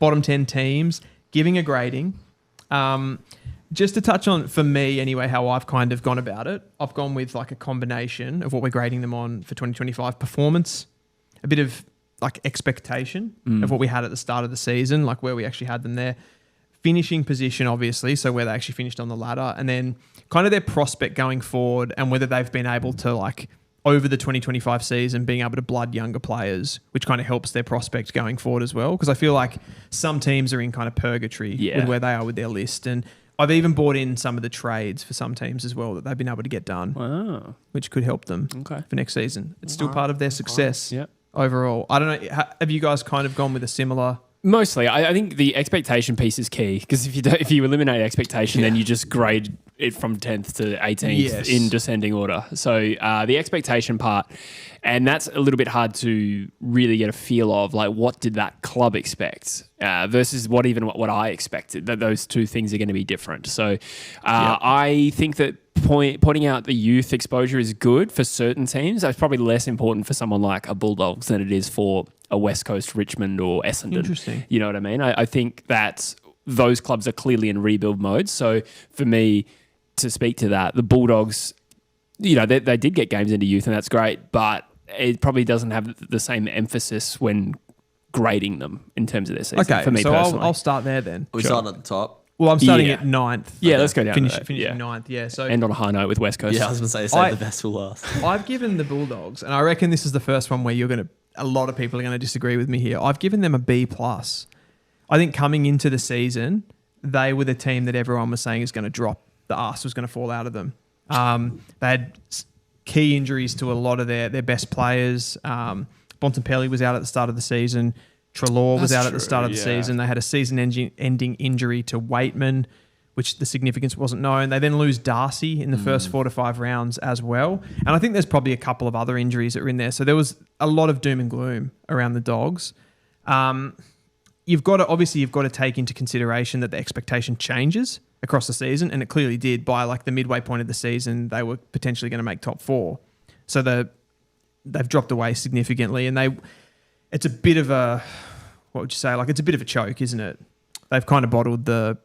bottom 10 teams, giving a grading. Just to touch on, for me anyway, how I've kind of gone about it, I've gone with like a combination of what we're grading them on for 2025. Performance, a bit of like expectation of what we had at the start of the season, like where we actually had them there. Finishing position, obviously, so where they actually finished on the ladder. And then kind of their prospect going forward and whether they've been able to like over the 2025 season being able to blood younger players, which kind of helps their prospect going forward as well. Because I feel like some teams are in kind of purgatory with where they are with their list. And I've even bought in some of the trades for some teams as well that they've been able to get done, which could help them for next season. It's still part of their success overall. I don't know. Have you guys kind of gone with a similar... Mostly, I think the expectation piece is key because if you eliminate expectation, then you just grade it from 10th to 18th in descending order. So the expectation part, and that's a little bit hard to really get a feel of, like what did that club expect versus what I expected. That those two things are going to be different. So I think that pointing out the youth exposure is good for certain teams. That's probably less important for someone like a Bulldogs than it is for a West Coast Richmond or Essendon. Interesting. You know what I mean? I think that those clubs are clearly in rebuild mode. So for me to speak to that, the Bulldogs, you know, they did get games into youth and that's great, but it probably doesn't have the same emphasis when grading them in terms of their season. Okay, for me so personally. I'll start there then. We start at the top. Well, I'm starting at 9th. Yeah, let's go down to that. Finishing 9th, yeah. So end on a high note with West Coast. Yeah, I was going to say, save the best for last. I've given the Bulldogs, and I reckon this is the first one where a lot of people are going to disagree with me here. I've given them a B+. I think coming into the season, they were the team that everyone was saying is going to drop. The arse was going to fall out of them. They had key injuries to a lot of their best players. Bontempelli was out at the start of the season. Treloar was out at the start of the season. They had a season-ending injury to Waitman, which the significance wasn't known. They then lose Darcy in the first 4 to 5 rounds as well. And I think there's probably a couple of other injuries that were in there. So there was a lot of doom and gloom around the Dogs. You've got to take into consideration that the expectation changes across the season, and it clearly did. By like the midway point of the season, they were potentially going to make top 4. So they've dropped away significantly, and it's a bit of a, what would you say? Like it's a bit of a choke, isn't it? They've kind of bottled the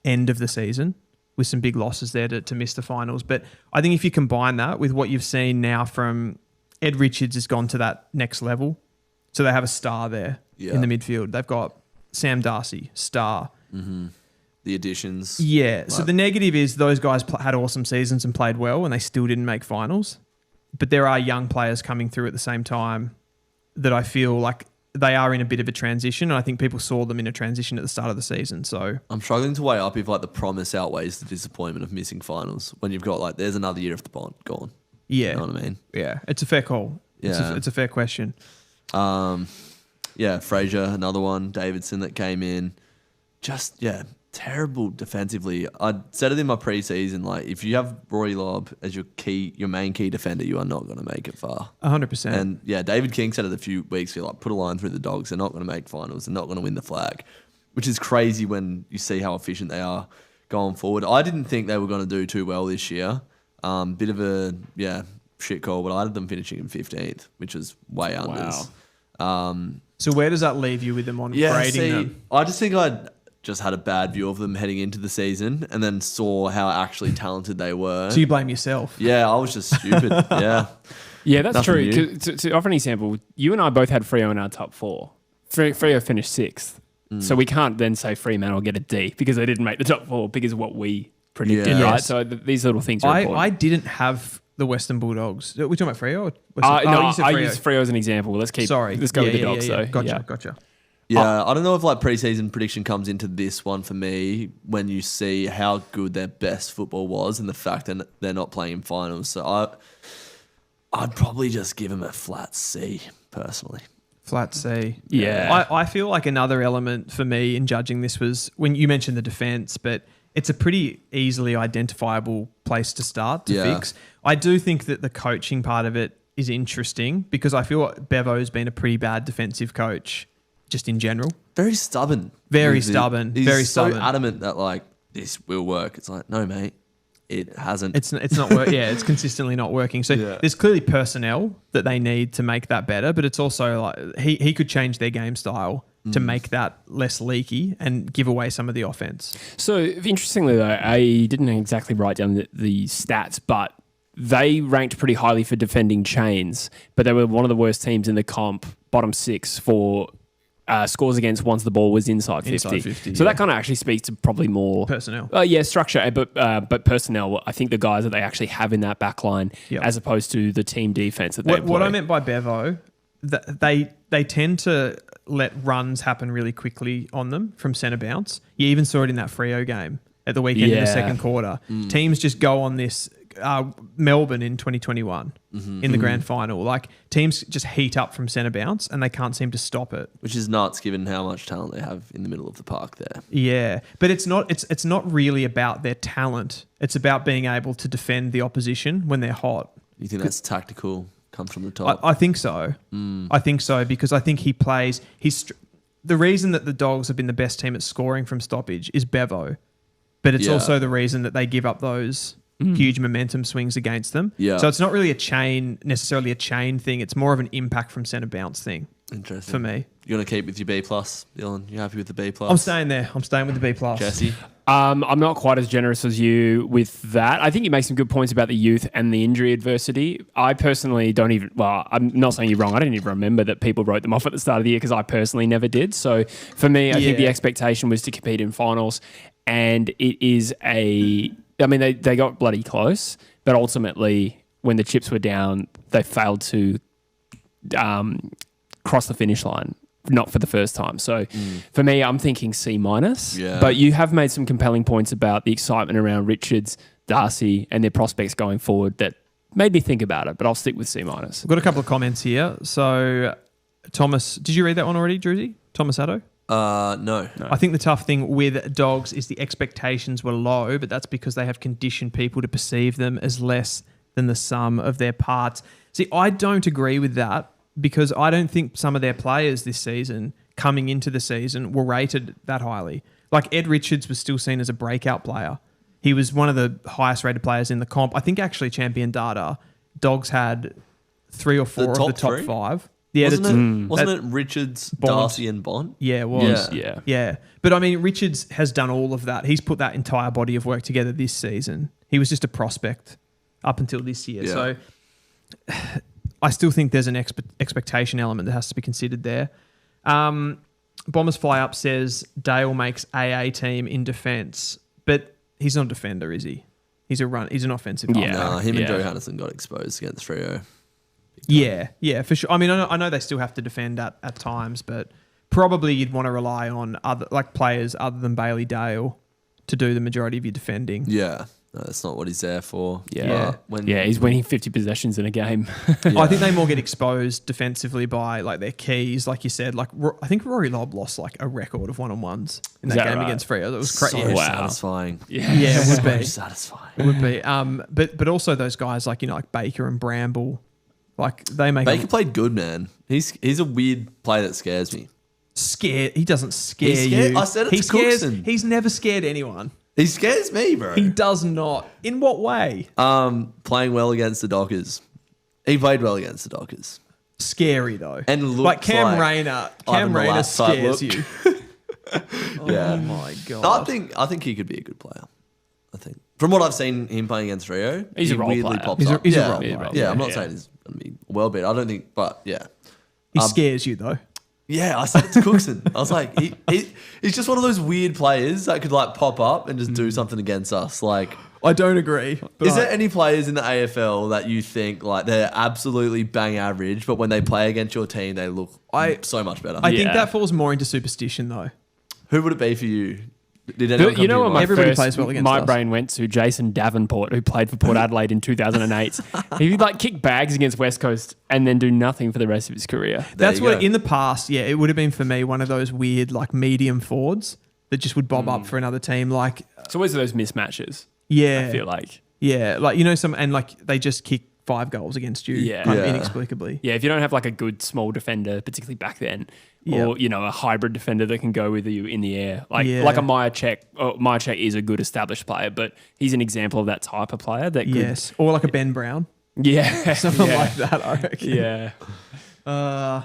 end of the season with some big losses there to miss the finals. But I think if you combine that with what you've seen now from Ed Richards has gone to that next level. So they have a star there in the midfield. They've got Sam Darcy, star. Mm-hmm. The additions. Yeah. So the negative is those guys had awesome seasons and played well and they still didn't make finals. But there are young players coming through at the same time that I feel like they are in a bit of a transition. And I think people saw them in a transition at the start of the season. So I'm struggling to weigh up if like the promise outweighs the disappointment of missing finals when you've got like, there's another year of the bond gone. Yeah. You know what I mean? Yeah. It's a fair call. Yeah. It's a fair question. Fraser, another one. Davidson that came in. Just, terrible defensively. I said it in my preseason, like if you have Rory Lobb as your main key defender, you are not going to make it far. 100%. And David King said it a few weeks ago, like put a line through the Dogs. They're not going to make finals. They're not going to win the flag, which is crazy when you see how efficient they are going forward. I didn't think they were going to do too well this year. Bit of a, shit call, but I had them finishing in 15th, which was way unders. So where does that leave you with them on grading them? I just think I'd just had a bad view of them heading into the season and then saw how actually talented they were. So you blame yourself? Yeah, I was just stupid. Yeah, that's Nothing true. To offer an example, you and I both had Freo in our top 4. Freo finished 6th. So we can't then say Fremantle will get a D because they didn't make the top 4 because of what we predicted, right? So these little things are important. I didn't have the Western Bulldogs. Are we talking about Freo? I used Freo as an example. Let's go with the Dogs. So, Gotcha. Yeah, I don't know if like preseason prediction comes into this one for me when you see how good their best football was and the fact that they're not playing in finals. So I'd probably just give them a flat C personally. Flat C. Yeah. I feel like another element for me in judging this was when you mentioned the defence, but it's a pretty easily identifiable place to start to fix. I do think that the coaching part of it is interesting because I feel like Bevo's been a pretty bad defensive coach just in general. Very stubborn. Very stubborn. He's so adamant that like this will work. It's like, no, mate, it hasn't. It's not working. It's consistently not working. So there's clearly personnel that they need to make that better, but it's also like he could change their game style to make that less leaky and give away some of the offense. So interestingly though, I didn't exactly write down the stats, but they ranked pretty highly for defending chains, but they were one of the worst teams in the comp, bottom 6 for scores against once the ball was inside 50. So that kind of actually speaks to probably more personnel. Structure, but personnel. I think the guys that they actually have in that back line, as opposed to the team defense that they play. What I meant by Bevo, they tend to let runs happen really quickly on them from centre bounce. You even saw it in that Freo game at the weekend in the second quarter. Teams just go on this. Melbourne in 2021 in the grand final. Like, teams just heat up from centre bounce and they can't seem to stop it. Which is nuts given how much talent they have in the middle of the park there. Yeah. But it's not really about their talent. It's about being able to defend the opposition when they're hot. You think that's tactical, comes from the top? I think so. I think so because I think he plays... the reason that the Dogs have been the best team at scoring from stoppage is Bevo. But it's also the reason that they give up those... huge momentum swings against them. Yeah. So it's not really necessarily a chain thing. It's more of an impact from centre bounce thing. Interesting. For me. You're going to keep with your B+, Dylan? You happy with the B+? I'm staying there. I'm staying with the B+. Jesse? I'm not quite as generous as you with that. I think you make some good points about the youth and the injury adversity. I personally don't even... Well, I'm not saying you're wrong. I didn't even remember that people wrote them off at the start of the year because I personally never did. So for me, I think the expectation was to compete in finals, and it is a... I mean, they got bloody close, but ultimately, when the chips were down, they failed to cross the finish line, not for the first time. So for me, I'm thinking C-. Yeah. But you have made some compelling points about the excitement around Richards, Darcy, and their prospects going forward that made me think about it, but I'll stick with C-. I've got a couple of comments here. So, Thomas, did you read that one already, Druzy? Thomas Addo? No. I think the tough thing with Dogs is the expectations were low, but that's because they have conditioned people to perceive them as less than the sum of their parts. See, I don't agree with that because I don't think some of their players this season, coming into the season, were rated that highly. Like Ed Richards was still seen as a breakout player. He was one of the highest rated players in the comp. I think actually Champion Data, Dogs had 3 or 4 of the top 5. Yeah, wasn't it Richards, Bond. Darcy and Bond? Yeah, it was. Yeah. But I mean, Richards has done all of that. He's put that entire body of work together this season. He was just a prospect up until this year. Yeah. So I still think there's an expectation element that has to be considered there. Bombers Fly Up says Dale makes AA team in defence, but he's not a defender, is he? He's an offensive guy. Yeah, him and Joe Hannison got exposed against Freo. Yeah, for sure. I mean, I know they still have to defend at times, but probably you'd want to rely on other players other than Bailey Dale to do the majority of your defending. Yeah, no, that's not what he's there for. Yeah, he's winning 50 possessions in a game. I think they more get exposed defensively by like their keys, like you said. Like I think Rory Lobb lost like a record of 1-on-1s in that game against Freo. That was crazy. So satisfying. Yeah, it would be satisfying. It would be. But also those guys like like Baker and Bramble. Like they make Baker played good, man. He's a weird player that scares me. Scared? He doesn't scare you. I said it to Cookson. He's never scared anyone. He scares me, bro. He does not. In what way? Playing well against the Dockers. He played well against the Dockers. Scary though. And looks like Cam Rayner. Cam Rayner scares you. Yeah. Oh my god. I think he could be a good player. I think from what I've seen him playing against Rio, he's a role weirdly player. Pops up. He's a role player. Yeah, I'm not saying he's going to be a well beat. I don't think, but yeah. He scares you though. Yeah, I said it to Cookson. I was like, he's just one of those weird players that could like pop up and just do something against us. Like, I don't agree. Is there any players in the AFL that you think like they're absolutely bang average, but when they play against your team, they look so much better? I think that falls more into superstition though. Who would it be for you? Did anyone come you know what Everybody plays well against my us. brain went to Jason Davenport, who played for Port Adelaide in 2008. He'd like kick bags against West Coast and then do nothing for the rest of his career. That's what in the past, it would have been for me one of those weird like medium forwards that just would bob up for another team. Like it's always those mismatches. Yeah, I feel like they just kick 5 goals against you, inexplicably. Yeah, if you don't have like a good small defender, particularly back then. Or, a hybrid defender that can go with you in the air. Like a Myercheck. Myercheck is a good established player, but he's an example of that type of player. That Yes. Or like a Ben Brown. Yeah. Something like that, I reckon. Yeah.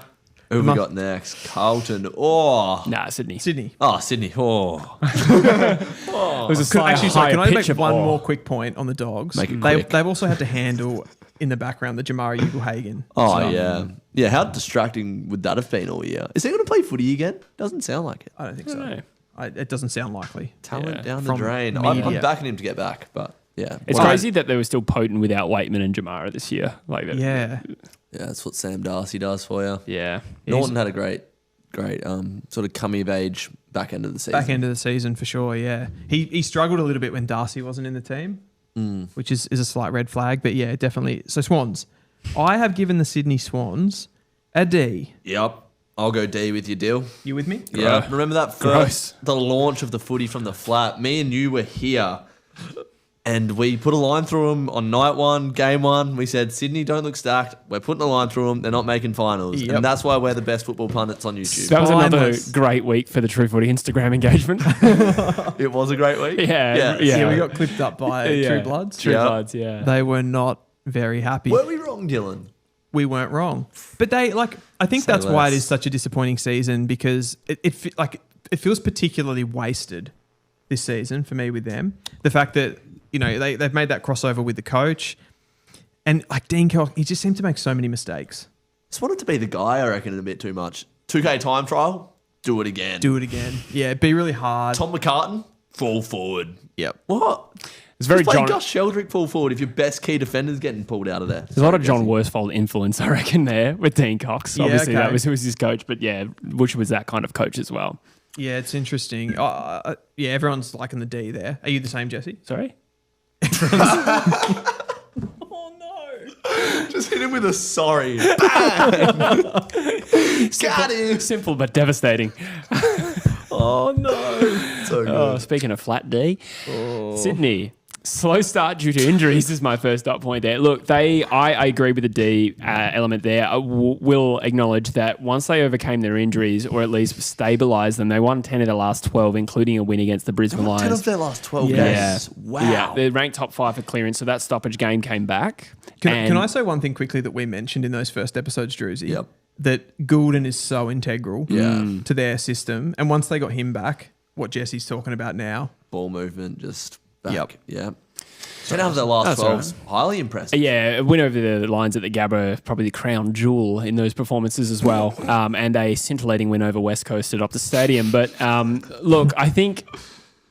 Who have we got next? Carlton. Oh. Nah, Sydney. Sydney. Oh, Sydney. Oh. It was a slightly Sorry, can I higher make pitch of one awe. more quick point on the Dogs? Make it quick. They've also had to handle in the background the Jamari Ugle-Hagen. Oh, So, yeah. Yeah, how distracting would that have been all year? Is he going to play footy again? Doesn't sound like it. I don't think so. No. It doesn't sound likely. Talent Yeah. down the From drain. I'm media. backing him to get back, but yeah. It's Well, crazy that they were still potent without Waitman and Jamara this year. Like that. Yeah. Yeah, that's what Sam Darcy does for you. Yeah. Norton had a great sort of coming of age back end of the season. Back end of the season for sure, yeah. He struggled a little bit when Darcy wasn't in the team, which is a slight red flag. But yeah, definitely. So Swans. I have given the Sydney Swans a D. Yep. I'll go D with your deal. You with me? Yeah. Gross. Remember that first, the launch of the footy from the flat? Me and you were here and we put a line through them on night one, game one. We said, Sydney, don't look stacked. We're putting a line through them. They're not making finals. Yep. And that's why we're the best football pundits on YouTube. That was another Spineless. great week for the True Footy Instagram engagement. It was a great week. Yeah. Yeah, we got clipped up by Yeah. True Bloods. True Yeah. Bloods, yeah. They were not very happy. Were we wrong, Dylan? We weren't wrong. But I think Say that's why it less. is such a disappointing season, because it feels particularly wasted this season for me with them. The fact that, they've made that crossover with the coach, and like Dean Cock, he just seemed to make so many mistakes. Just wanted to be the guy, I reckon, a bit too much. 2K time trial, do it again. Do it again. Yeah, it'd be really hard. Tom McCartan, fall forward. Yep. What? It's very Just play John. Josh Sheldrick full forward if your best key defender's getting pulled out of there. There's a lot of John Worsfold influence, I reckon, there with Dean Cox. Yeah, Obviously, okay. that was who was his coach, but yeah, Bush was that kind of coach as well. Yeah, it's interesting. Yeah, everyone's liking the D there. Are you the same, Jesse? Sorry? Oh, no. Just hit him with a sorry. Got him. Simple but devastating. Oh, no. So good. Oh, speaking of flat D, Sydney. Slow start due to injuries is my first dot point there. Look, I agree with the D element there. I will acknowledge that once they overcame their injuries, or at least stabilised them, they won 10 of their last 12, including a win against the Brisbane 10 Lions. of their last 12 Yeah. games. Wow. Yeah, they're ranked top 5 for clearance, so that stoppage game came back. Can I say one thing quickly that we mentioned in those first episodes, Druzy? Yep. That Goulden is so integral Yeah. to their system. And once they got him back, what Jesse's talking about now, Ball movement, just back. Yep. Yeah. 10 out of their last That's 12. right. Highly impressive. Yeah, a win over the Lions at the Gabba, probably the crown jewel in those performances as well, and a scintillating win over West Coast at Optus Stadium. But look, I think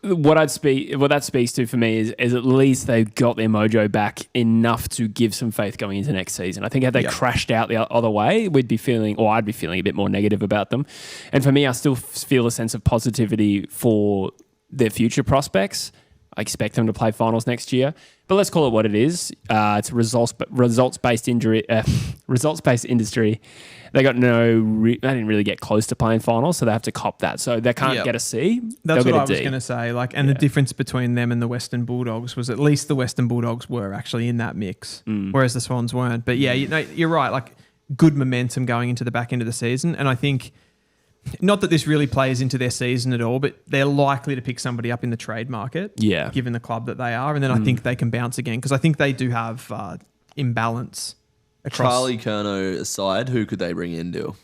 what that speaks to for me is at least they've got their mojo back enough to give some faith going into next season. I think had they crashed out the other way, I'd be feeling a bit more negative about them. And for me, I still feel a sense of positivity for their future prospects. I expect them to play finals next year, but let's call it what it is. It's a results-based industry. They got they didn't really get close to playing finals, so they have to cop that. So they can't get a C. that's they'll what I get was a D. going to say. The difference between them and the Western Bulldogs was at least the Western Bulldogs were actually in that mix, whereas the Swans weren't. But yeah, you're right. Like good momentum going into the back end of the season, and I think. Not that this really plays into their season at all, but they're likely to pick somebody up in the trade market, given the club that they are. And then I think they can bounce again because I think they do have imbalance across. Charlie Curnow aside, who could they bring in, Dill?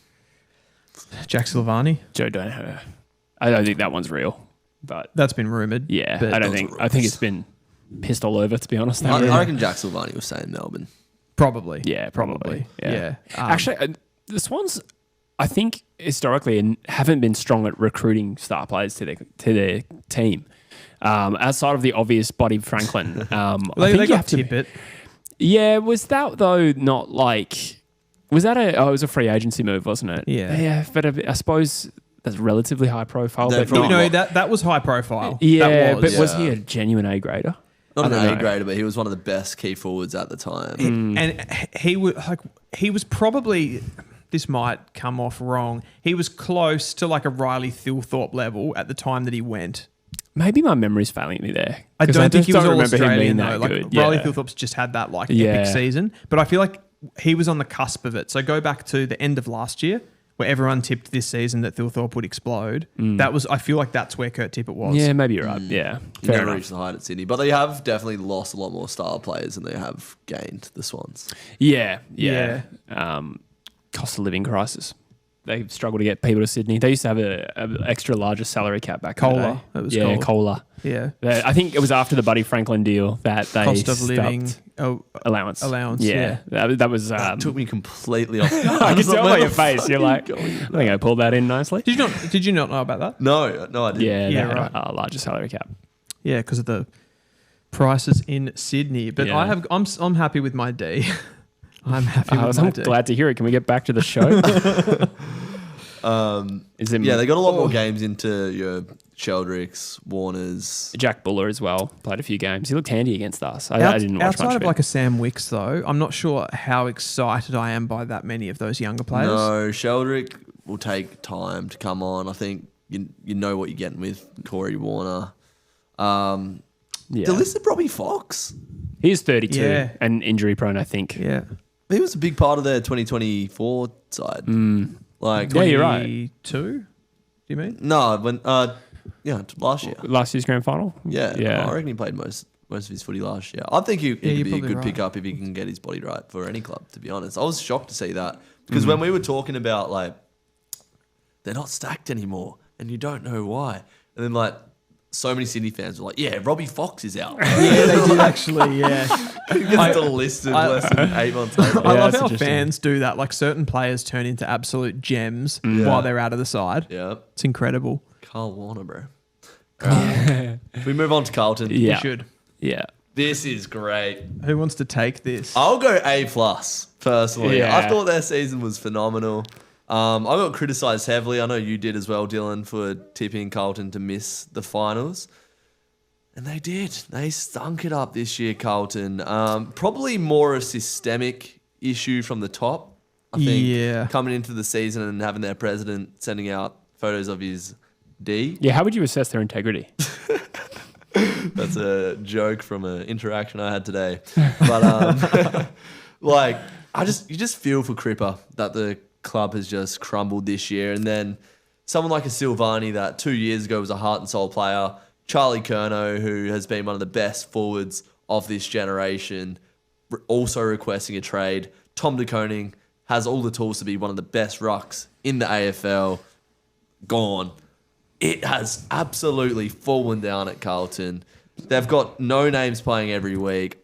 Jack Silvani. Joe Danaher. I don't think that one's real, but That's been rumoured. yeah, but I think it's been pissed all over, to be honest. I reckon Jack Silvani was saying Melbourne. Probably. Yeah, probably. Yeah. Yeah. Actually, the Swans, I think historically haven't been strong at recruiting star players to their team. Outside of the obvious Buddy Franklin, I They think you got have to. Tippett. Yeah, was that though not like? Was that it was a free agency move, wasn't it? Yeah. Yeah, but I suppose that's relatively high profile. They're But probably not, No, that was high profile. yeah, That but was yeah. he a genuine A grader? Not an I don't A know. grader, but he was one of the best key forwards at the time. And he was probably. This might come off wrong. He was close to like a Riley Thilthorpe level at the time that he went. Maybe my memory's failing me there. I 'Cause don't think just he was all remember him Australian being though. that Like good. Riley Yeah. Thilthorpe's just had that like Yeah. epic season, but I feel like he was on the cusp of it. So go back to the end of last year, where everyone tipped this season that Thilthorpe would explode. I feel like that's where Kurt Tippett was. Yeah, maybe you're right. Yeah, He fair never enough. reached the height at Sydney, but they have definitely lost a lot more star players than they have gained, the Swans. Yeah. Cost of living crisis. they struggle to get people to Sydney. They used to have a extra larger salary cap back in the Cola, day. it was yeah, called. Cola. Yeah. I think it was after the Buddy Franklin deal that they Cost of living allowance. Yeah. That was. That took me completely off. I can tell by your face. You're like, I think I pulled that in nicely. Did you not know about that? No, I didn't. Yeah, Yeah, they had right. a larger salary cap. Yeah, because of the prices in Sydney. But Yeah. I'm happy with my D. I'm happy with my I'm D. glad to hear it. Can we get back to the show? They got a lot more games into your Sheldricks, Warners. Jack Buller as well played a few games. He looked handy against us. I didn't watch Outside much of of like it. a Sam Wicks, though, I'm not sure how excited I am by that many of those younger players. No, Sheldrick will take time to come on. I think you know what you're getting with Corey Warner. Delisted Robbie Fox. He's 32 Yeah. and injury prone, I think. Yeah. He was a big part of their 2024 side. Like, Yeah, you're right. 22? Do you mean? no, when last year. Last year's grand final. Yeah, yeah. I reckon he played most of his footy last year. I think he could you're be a probably good right. pickup if he can get his body right for any club, to be honest. I was shocked to see that because when we were talking about, like, they're not stacked anymore and you don't know why. And then, like, so many Sydney fans were like, yeah, Robbie Fox is out. Yeah, they did actually, yeah. He gets delisted less than 8 months later. I love that's how interesting. fans do that. Like, certain players turn into absolute gems while they're out of the side. Yeah. It's incredible. Carl Warner, bro. If we move on to Carlton. Yeah. You should. Yeah. This is great. Who wants to take this? I'll go A+, personally. Yeah. I thought their season was phenomenal. I got criticised heavily. I know you did as well, Dylan, for tipping Carlton to miss the finals. And they did. They stunk it up this year, Carlton. Probably more a systemic issue from the top. I think Yeah. coming into the season and having their president sending out photos of his D. Yeah, how would you assess their integrity? That's a joke from an interaction I had today. But like, you just feel for Cripper that the club has just crumbled this year. And then someone like a Silvani that 2 years ago was a heart and soul player, Charlie Curnow, who has been one of the best forwards of this generation, also requesting a trade. Tom de Koning has all the tools to be one of the best rucks in the AFL. Gone. It has absolutely fallen down at Carlton. They've got no names playing every week.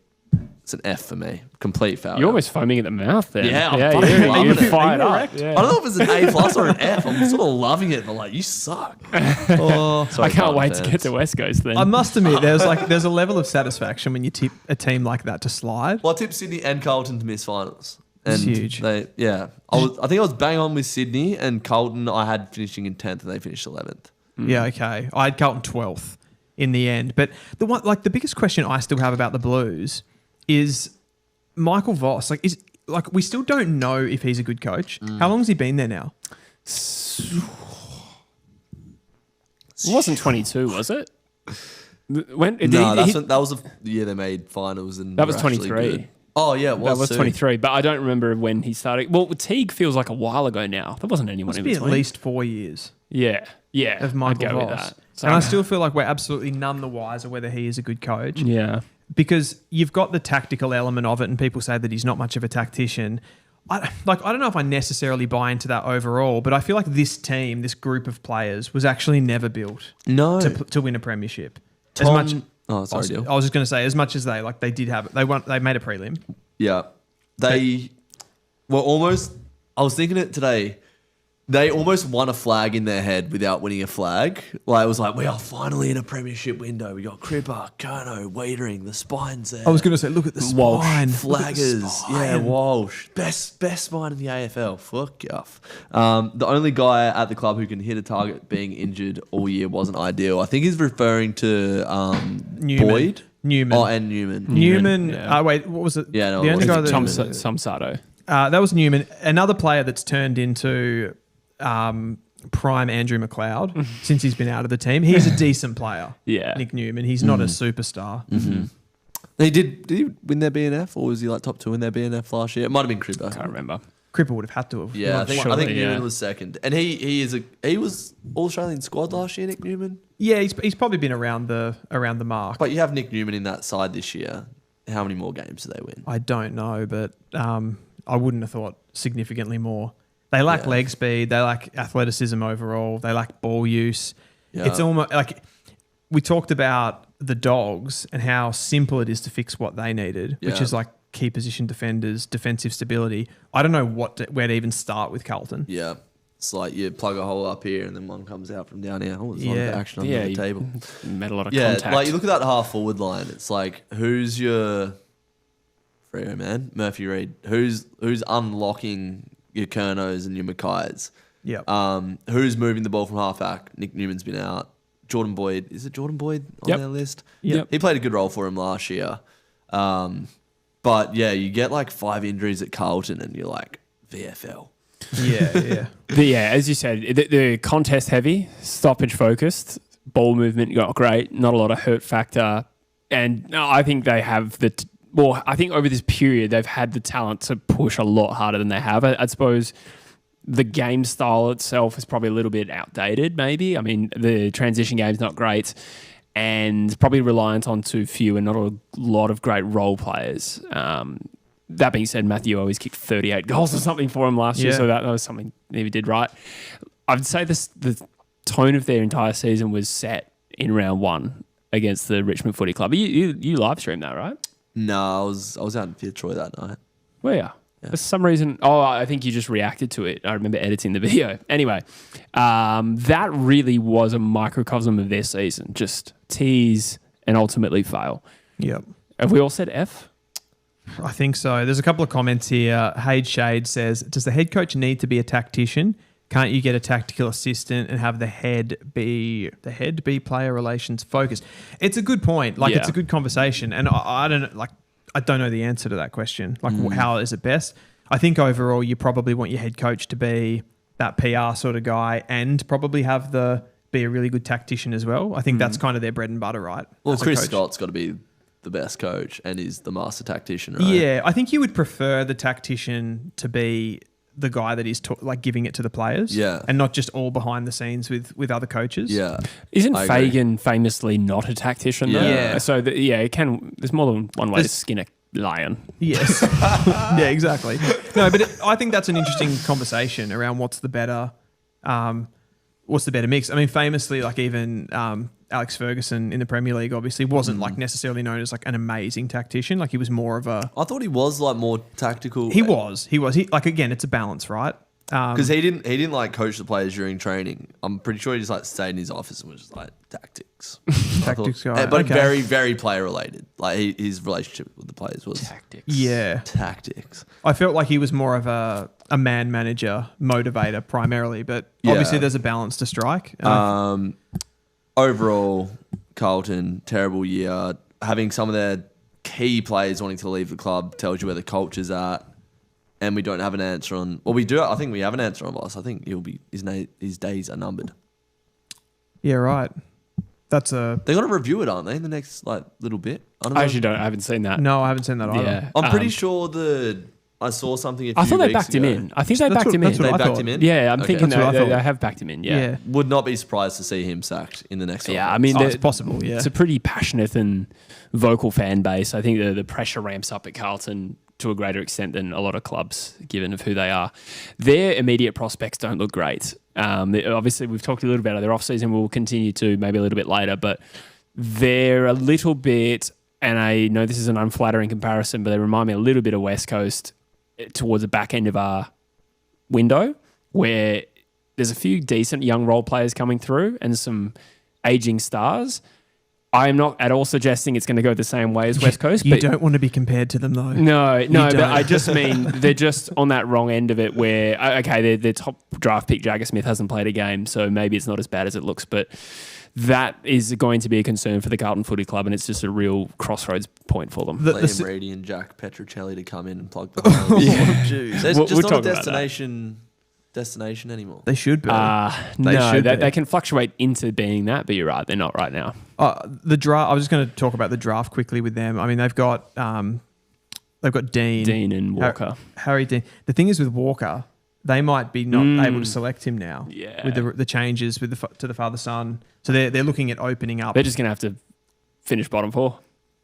It's an F for me. Complete failure. You're almost foaming at the mouth then. Yeah, I'm fucking you're loving it. fired Are you up. erect? Yeah. I don't know if it's an A+ or an F. I'm sort of loving it, but like, you suck. Oh, I can't Carlton wait to fans. get to West Coast then. I must admit, there's a level of satisfaction when you tip a team like that to slide. Well, I tipped Sydney and Carlton to miss finals. And It's huge. I think I was bang on with Sydney, and Carlton I had finishing in 10th and they finished 11th. Yeah, okay. I had Carlton 12th in the end. But the biggest question I still have about the Blues is Michael Voss. We still don't know if he's a good coach. How long has he been there now? It wasn't 22, was it? When That was the year they made finals, and That was were actually 23. good. Oh yeah, it was. that was too. 23, but I don't remember when he started. Well, Teague feels like a while ago now. There wasn't anyone Must in be between. at least 4 years Yeah. of I'd Michael go with Voss. that. So, And I still feel like we're absolutely none the wiser whether he is a good coach. yeah. Because you've got the tactical element of it, and people say that he's not much of a tactician. I don't know if I necessarily buy into that overall, but I feel like this team, this group of players, was actually never built No. to win a premiership. Sorry, I was Dill. just going to say, as much as they did have it, they made a prelim. Yeah. They were almost, I was thinking it today, they almost won a flag in their head without winning a flag. Like, it was like, we are finally in a premiership window. We got Cripper, Curnow, Wadering, the spine's there. I was going to say, look at the Walsh, spine. Flaggers, Look at the spine. yeah, Walsh, best spine in the AFL. Fuck off. The only guy at the club who can hit a target being injured all year wasn't ideal. I think he's referring to Newman. Boyd. Newman. Oh, and Newman. Newman. Yeah. Wait, what was it? Yeah, no, the it only was guy that Tom Sato. that was Newman. Another player that's turned into prime Andrew McLeod since he's been out of the team. He's a decent player. Yeah. Nick Newman. He's not a superstar. Did he win their BNF, or was he like top 2 in their BNF last year? It might have been Cripper. Can't remember. Cripper would have had to have. Yeah, I think Surely, Newman yeah. was second, and he was All Australian squad last year. Nick Newman, Yeah, he's probably been around the mark. but you have Nick Newman in that side this year. How many more games do they win? I don't know, but I wouldn't have thought significantly more. They lack leg speed. They lack athleticism overall. They lack ball use. Yeah. It's almost like we talked about the Dogs and how simple it is to fix what they needed, which is like key position defenders, defensive stability. I don't know where to even start with Carlton. Yeah. It's like you plug a hole up here and then one comes out from down here. Oh, there's a lot of action on the table. Made a lot of contact. Like you look at that half forward line. It's like, who's your Freo man? Murphy Reid. Who's unlocking your Kernos and your Mackay's? Yeah. Who's moving the ball from half back? Nick Newman's been out. Jordan Boyd. Is it Jordan Boyd on their list? Yep. He played a good role for him last year. But yeah, you get like 5 injuries at Carlton and you're like, VFL. Yeah. As you said, the contest heavy, stoppage focused, ball movement got great, not a lot of hurt factor. And I think they have I think over this period, they've had the talent to push a lot harder than they have. I suppose the game style itself is probably a little bit outdated, maybe. I mean, the transition game's not great and probably reliant on too few and not a lot of great role players. That being said, Matthew always kicked 38 goals or something for him last year, so that was something he did right. I'd say the tone of their entire season was set in round 1 against the Richmond Footy Club. You live streamed that, right? No, I was out in Fitzroy that night. Where? Yeah. For some reason, I think you just reacted to it. I remember editing the video. Anyway, that really was a microcosm of their season. Just tease and ultimately fail. Yep. Have we all said F? I think so. There's a couple of comments here. Hayde Shade says, does the head coach need to be a tactician? Can't you get a tactical assistant and have the head be player relations focused? It's a good point. Like it's a good conversation. And I don't know the answer to that question. Like how is it best? I think overall you probably want your head coach to be that PR sort of guy and probably be a really good tactician as well. I think that's kind of their bread and butter, right? Well, Chris Scott's got to be the best coach and is the master tactician, right? Yeah, I think you would prefer the tactician to be the guy that is giving it to the players, and not just all behind the scenes with other coaches. Yeah, isn't Fagan famously not a tactician? Though? Yeah. So it can. There's more than one way to skin a lion. Yes. Yeah, exactly. No, but I think that's an interesting conversation around what's the better mix. I mean, famously, like even Alex Ferguson in the Premier League obviously wasn't like necessarily known as like an amazing tactician. Like he was more of a... I thought he was like more tactical. He was. He like, again, it's a balance, right? Because he didn't like coach the players during training. I'm pretty sure he just like stayed in his office and was just like tactics. Tactics guy. But very, very player related. Like his relationship with the players was Tactics. Yeah. Tactics. I felt like he was more of a man manager, motivator primarily, but obviously there's a balance to strike. Overall, Carlton, terrible year. Having some of their key players wanting to leave the club tells you where the culture's at. And we don't have an answer on... Well, we do. I think we have an answer on Voss. I think his days are numbered. Yeah, right. That's a... They're going to review it, aren't they, in the next little bit? I don't know. I actually don't. I haven't seen that. No, I haven't seen that either. Yeah. I'm pretty sure I saw something a few I thought they weeks backed him ago. in. I think they backed him in. That's what I They backed thought. him in? Yeah, I'm Okay. thinking That's what I they thought. have backed him in. Yeah. Would not be surprised to see him sacked in the next Yeah, I mean, it's possible, yeah. It's a pretty passionate and vocal fan base. I think the pressure ramps up at Carlton to a greater extent than a lot of clubs, given of who they are. Their immediate prospects don't look great. Obviously, we've talked a little about their off-season. We'll continue to maybe a little bit later, but they're a little bit, and I know this is an unflattering comparison, but they remind me a little bit of West Coast towards the back end of our window, where there's a few decent young role players coming through and some aging stars. I am not at all suggesting it's going to go the same way as West Coast. You don't want to be compared to them, though. No, but don't. I just mean they're just on that wrong end of it where, okay, their top draft pick, Jagger Smith, hasn't played a game, so maybe it's not as bad as it looks, but that is going to be a concern for the Carlton Footy Club, and it's just a real crossroads point for them. Liam Reedy and Jack Petrocelli to come in and plug the holes. Jeez. They're just not a destination anymore. They should be. They can fluctuate into being that, but you're right, they're not right now. The draft. I was just going to talk about the draft quickly with them. I mean, they've got Dean and Walker, Harry Dean. The thing is with Walker, they might be not able to select him now. Yeah. With the changes to the father son, so they're looking at opening up. They're just going to have to finish bottom 4.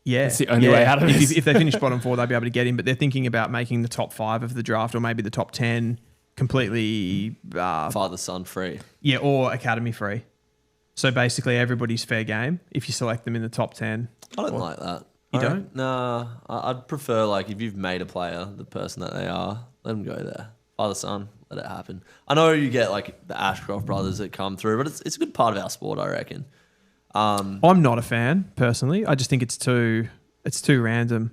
Yeah, it's the only way out of this. If they finish bottom 4, they'll be able to get him. But they're thinking about making the top 5 of the draft, or maybe the top 10. completely Father son free. Yeah, or academy free. So basically, everybody's fair game if you select them in the top 10. I don't like that. You don't? Nah, I'd prefer like if you've made a player the person that they are, let them go there. Father son, let it happen. I know you get like the Ashcroft brothers that come through, but it's a good part of our sport, I reckon. I'm not a fan personally. I just think it's too random.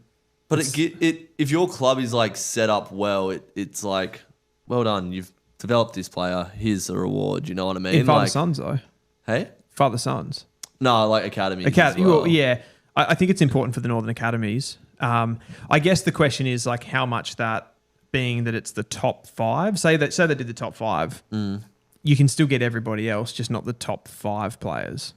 But if your club is like set up well, it's like, well done, you've developed this player. Here's the reward. You know what I mean? In father sons though. Hey, father sons. No, like academies. Well, yeah. I think it's important for the Northern Academies. I guess the question is like how much that, being that it's the top 5. Say they did the top 5. You can still get everybody else, just not the top 5 players.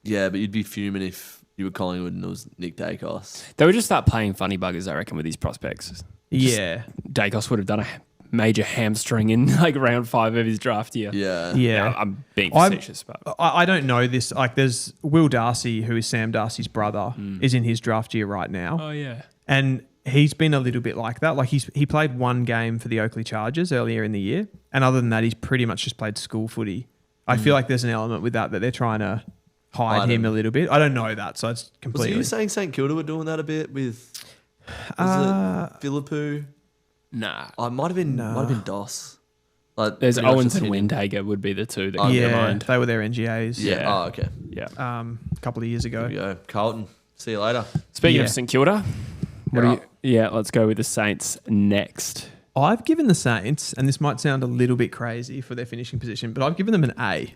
Yeah, but you'd be fuming if you were Collingwood and it was Nick Dacos. They would just start playing funny buggers, I reckon, with these prospects. Yeah. Dacos would have done a major hamstring in like round 5 of his draft year. Yeah. I'm being facetious, but I don't know this. Like, there's Will Darcy, who is Sam Darcy's brother, is in his draft year right now. Oh yeah, and he's been a little bit like that. Like he played one game for the Oakley Chargers earlier in the year, and other than that, he's pretty much just played school footy. I feel like there's an element with that they're trying to hide him a little bit. I don't know that, so it's completely. Was you saying St Kilda were doing that a bit with? Was it Philippou? nah. Oh, it might have been Doss. Like, There's pretty much Owens just and hit him. Windhager would be the two that come to Yeah, mind. they were their NGAs. Yeah. Oh, okay. Yeah. A couple of years ago. There we go. Carlton. See you later. Speaking Yeah. of St Kilda, You're up. let's go with the Saints next. I've given the Saints, and this might sound a little bit crazy for their finishing position, but I've given them an A.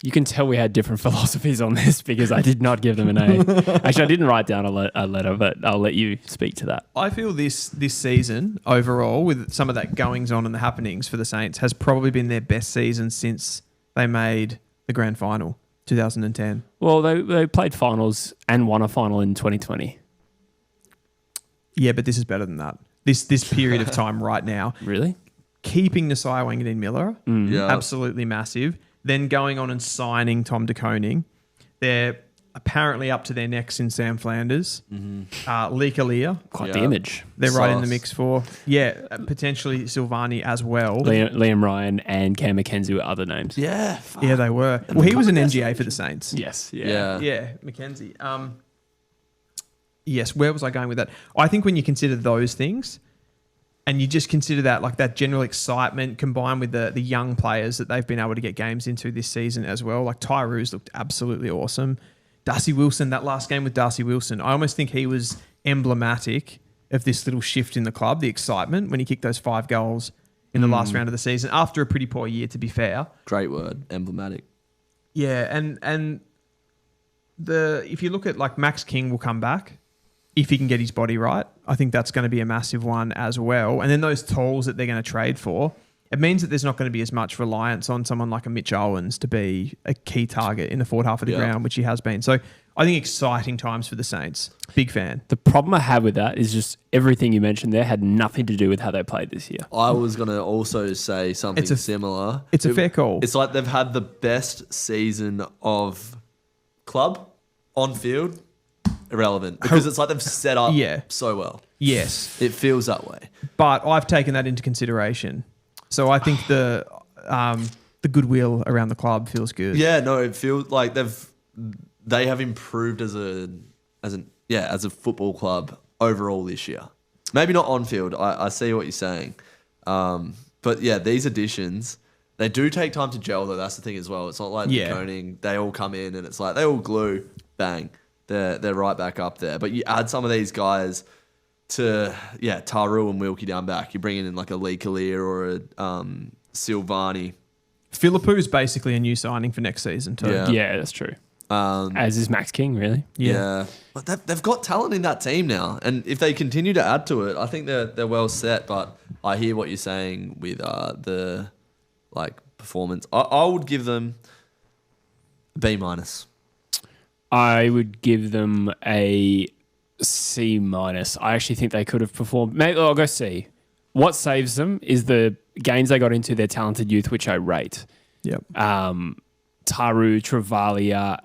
You can tell we had different philosophies on this because I did not give them an A. Actually, I didn't write down a letter, but I'll let you speak to that. I feel this season overall, with some of that goings on and the happenings for the Saints, has probably been their best season since they made the grand final, 2010. Well, they played finals and won a final in 2020. Yeah, but this is better than that. This period of time right now, Really? keeping Nasai Wangadeen-Miller, Yeah. absolutely massive. Then going on and signing Tom de Koning. They're apparently up to their necks in Sam Flanders. Lee Kalia, Quite Yeah. the image. they're right in the Sauce. mix for. Yeah, potentially Silvani as well. Liam Ryan and Cam McKenzie were other names. Yeah. Fuck. Yeah, they were. Well, he was an NGA for the Saints. Yes. Yeah. Yeah, Mackenzie. Yes, where was I going with that? I think when you consider those things, and you just consider that like that general excitement combined with the young players that they've been able to get games into this season as well. Like Tyroos looked absolutely awesome. Darcy Wilson, that last game with Darcy Wilson, I almost think he was emblematic of this little shift in the club, the excitement when he kicked those 5 goals in the last round of the season after a pretty poor year, to be fair. Great word. Emblematic. Yeah, and if you look at like Max King will come back if he can get his body right. I think that's going to be a massive one as well. And then those tools that they're going to trade for, it means that there's not going to be as much reliance on someone like a Mitch Owens to be a key target in the forward half of the ground, which he has been. So I think exciting times for the Saints. Big fan. The problem I have with that is just everything you mentioned there had nothing to do with how they played this year. I was going to also say something similar. It's a fair call. It's like they've had the best season of club on field. Irrelevant. Because it's like they've set up so well. Yes. It feels that way. But I've taken that into consideration. So I think the goodwill around the club feels good. Yeah, no, it feels like they have improved as a football club overall this year. Maybe not on field. I see what you're saying. But yeah, these additions, they do take time to gel though. That's the thing as well. It's not like the Koning, they all come in and it's like they all glue, bang. They're right back up there. But you add some of these guys to, Taru and Wilkie down back. You're bringing in like a Lee Kalia or a Silvani. Philippou's basically a new signing for next season too. Yeah, that's true. As is Max King, really. Yeah. But they've got talent in that team now. And if they continue to add to it, I think they're well set. But I hear what you're saying with the performance. I would give them a B-. I would give them a C-. I actually think they could have performed. Maybe I'll go C. What saves them is the games they got into their talented youth, which I rate. Yep. Taru, Travalia,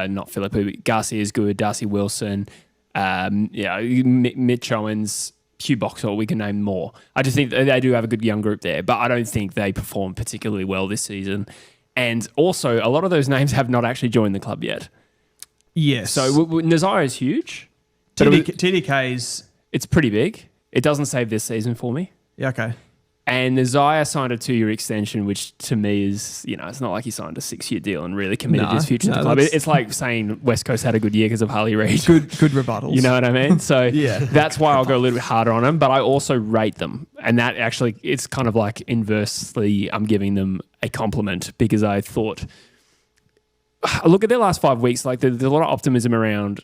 not Philippou, Garcia is good. Darcy Wilson, Mitch Owens, Hugh Boxall, we can name more. I just think they do have a good young group there, but I don't think they perform particularly well this season. And also, a lot of those names have not actually joined the club yet. Yes. So Nazire is huge. TDK's... It's pretty big. It doesn't save this season for me. Yeah, okay. And Nazire signed a 2-year extension, which to me is, it's not like he signed a 6-year deal and really committed his future to the club. It's like saying West Coast had a good year because of Harley Reid. Good rebuttals. You know what I mean? So yeah. That's why I'll go a little bit harder on them, but I also rate them. And that actually, it's kind of like inversely, I'm giving them a compliment because I thought, look at their last 5 weeks, like there's a lot of optimism around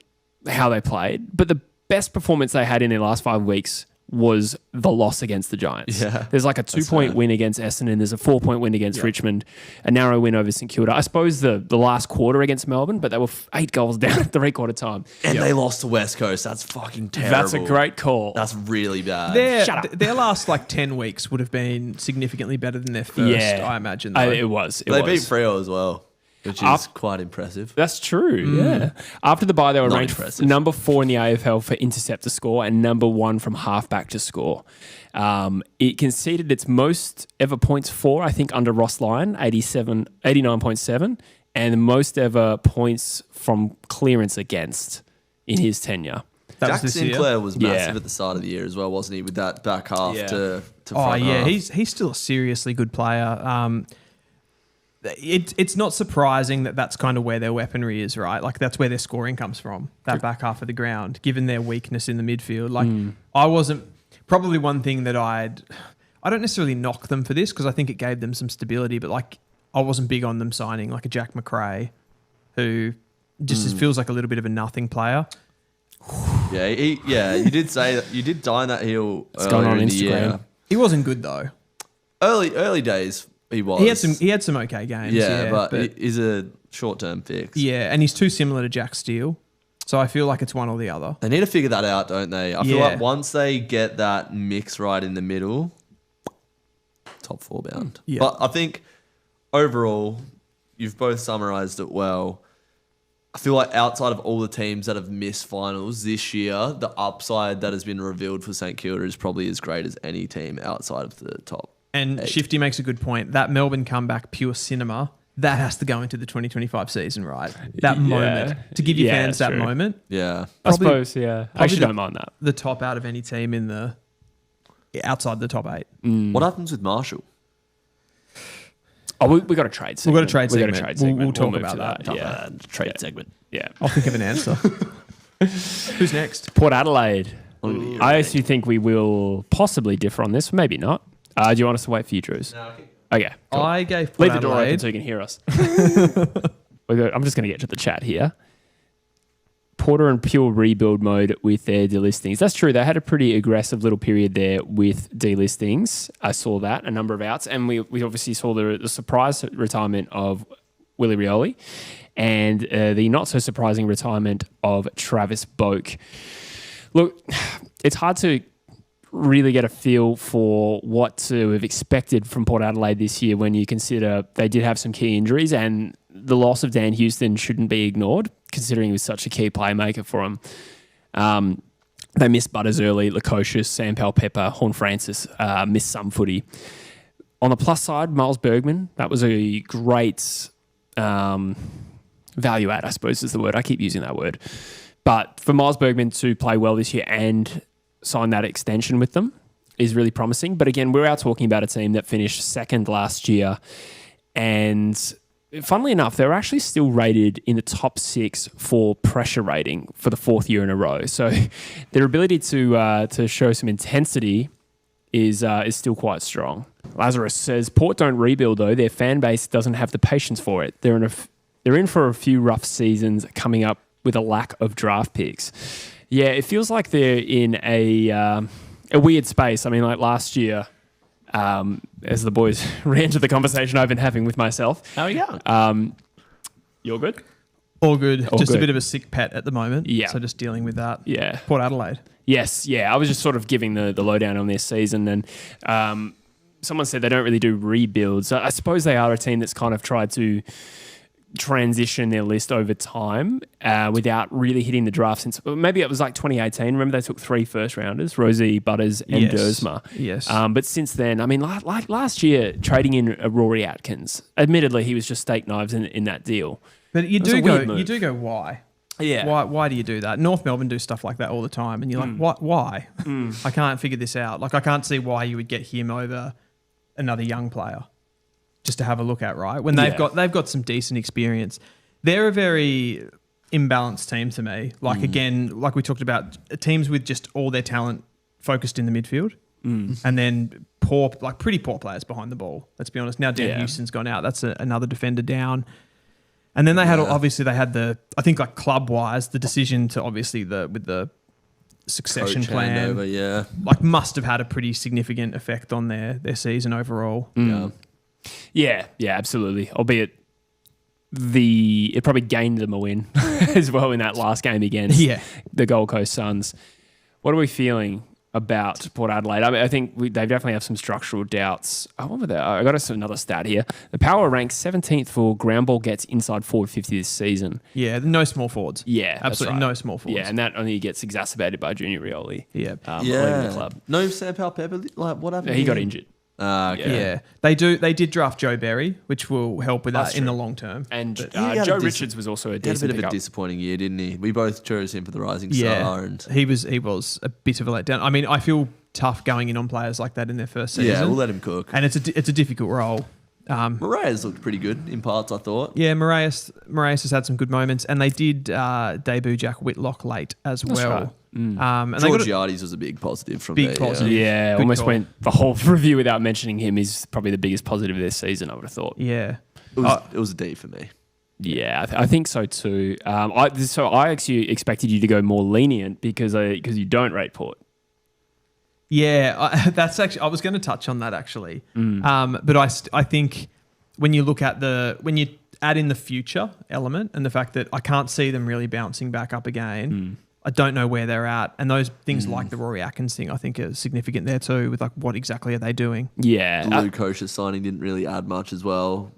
how they played, but the best performance they had in their last 5 weeks was the loss against the Giants. Yeah, there's like a 2-point win against Essendon. There's a 4-point win against Richmond, a narrow win over St Kilda. I suppose the last quarter against Melbourne, but they were 8 goals down at 3/4 time. And they lost to West Coast. That's fucking terrible. That's a great call. That's really bad. Their last 10 weeks would have been significantly better than their first, I imagine. It was. They beat Freo as well, which is quite impressive. That's true, yeah. After the bye, they were ranked number 4 in the AFL for intercept to score and number 1 from halfback to score. It conceded its most ever points for, I think, under Ross Lyon, 89.7, and the most ever points from clearance against in his tenure. Jack Sinclair was massive at the start of the year as well, wasn't he, with that back half to front half. He's still a seriously good player. It's not surprising that's kind of where their weaponry is, right? Like that's where their scoring comes from, that back half of the ground, given their weakness in the midfield. Like I wasn't probably one thing that I don't necessarily knock them for this because I think it gave them some stability, but like I wasn't big on them signing like a Jack McRae who just feels like a little bit of a nothing player. Yeah, you did say that. You did die on that hill. It's going on Instagram. Year. He wasn't good though. Early days. He was. He had some okay games. Yeah, but it is a short-term fix. Yeah, and he's too similar to Jack Steele. So I feel like it's one or the other. They need to figure that out, don't they? I feel like once they get that mix right in the middle, top 4 bound. Yeah. But I think overall, you've both summarised it well. I feel like outside of all the teams that have missed finals this year, the upside that has been revealed for St Kilda is probably as great as any team outside of the top. And 8. Shifty makes a good point. That Melbourne comeback, pure cinema, that has to go into the 2025 season, right? That moment. To give your fans that moment. Yeah. I suppose, I actually don't mind that. The top out of any team outside the top 8. What happens with Marshall? Oh, we got a trade segment. We've got a trade segment. We'll talk about that. Yeah, trade segment. Yeah. I'll think of an answer. Who's next? Port Adelaide. I actually think we will possibly differ on this. Maybe not. Do you want us to wait for you, Drews? No, okay. Cool. I gave Port Leave Adelaide. the door open so you can hear us. I'm just going to get to the chat here. Porter in pure rebuild mode with their delistings. That's true. They had a pretty aggressive little period there with delistings. I saw that, a number of outs. And we obviously saw the surprise retirement of Willie Rioli and the not so surprising retirement of Travis Boak. Look, it's hard to really get a feel for what to have expected from Port Adelaide this year when you consider they did have some key injuries and the loss of Dan Houston shouldn't be ignored considering he was such a key playmaker for them. They missed Butters early, Lukosius, Sam Powell-Pepper, Horn-Francis missed some footy. On the plus side, Miles Bergman, that was a great value add, I suppose is the word. I keep using that word. But for Miles Bergman to play well this year and sign that extension with them is really promising. But again, we're out talking about a team that finished second last year. And funnily enough, they were actually still rated in the top 6 for pressure rating for the 4th year in a row. So their ability to show some intensity is still quite strong. Lazarus says, Port don't rebuild though. Their fan base doesn't have the patience for it. They're in for a few rough seasons coming up with a lack of draft picks. Yeah, it feels like they're in a weird space. I mean, like last year, as the boys ran to the conversation I've been having with myself. How are you going? You're good? All good. Just a bit of a sick pet at the moment. Yeah. So just dealing with that. Yeah. Port Adelaide. Yes, yeah. I was just sort of giving the lowdown on their season and someone said they don't really do rebuilds. I suppose they are a team that's kind of tried to transition their list over time without really hitting the draft since maybe it was like 2018. Remember they took 3 first rounders, Rosie, Butters and Dersma. Yes. But since then, I mean, like last year, trading in Rory Atkins, admittedly he was just steak knives in that deal. But you do go, why? Yeah. Why do you do that? North Melbourne do stuff like that all the time, and you're like, why? I can't figure this out. Like, I can't see why you would get him over another young player just to have a look at, right? When they've got some decent experience. They're a very imbalanced team to me. Like, again, like we talked about, teams with just all their talent focused in the midfield, and then pretty poor players behind the ball. Let's be honest. Now Dan Houston's gone out. That's another defender down. And then they had I think like club wise, the decision to obviously with the succession Coach plan, handover, like must have had a pretty significant effect on their season overall. Yeah, absolutely. Albeit it probably gained them a win as well in that last game against the Gold Coast Suns. What are we feeling about Port Adelaide? I mean, I think they definitely have some structural doubts. I got us another stat here. The Power ranks 17th for ground ball gets inside forward 50 this season. Yeah, no small forwards. Yeah, absolutely no small forwards. Yeah, and that only gets exacerbated by Junior Rioli. Yeah, leaving the club. No Sam Powell-Pepper. Like, what happened? He got injured. Okay. Yeah, they did draft Joe Berry, which will help with that in the long term. And Joe Richards was also a decent He had a bit of a disappointing year, didn't he? We both chose him for the rising star. And he was a bit of a letdown. I mean, I feel tough going in on players like that in their first season. Yeah, we'll let him cook. And it's a difficult role. Mariah's looked pretty good in parts, I thought. Yeah, Mariah's has had some good moments, and they did debut Jack Whitlock late as well. Right. And Georgiades was a big positive from there. Positive. Yeah, Good almost call. went the whole review without mentioning him. Is probably the biggest positive of this season, I would have thought. Yeah. It was a D for me. Yeah, I think so too. I actually expected you to go more lenient because you don't rate Port. Yeah, that's actually, I was going to touch on that actually. But I think when you look at when you add in the future element and the fact that I can't see them really bouncing back up again, I don't know where they're at. And those things like the Rory Atkins thing, I think are significant there too with like what exactly are they doing? Yeah. The Luke Kosher signing didn't really add much as well.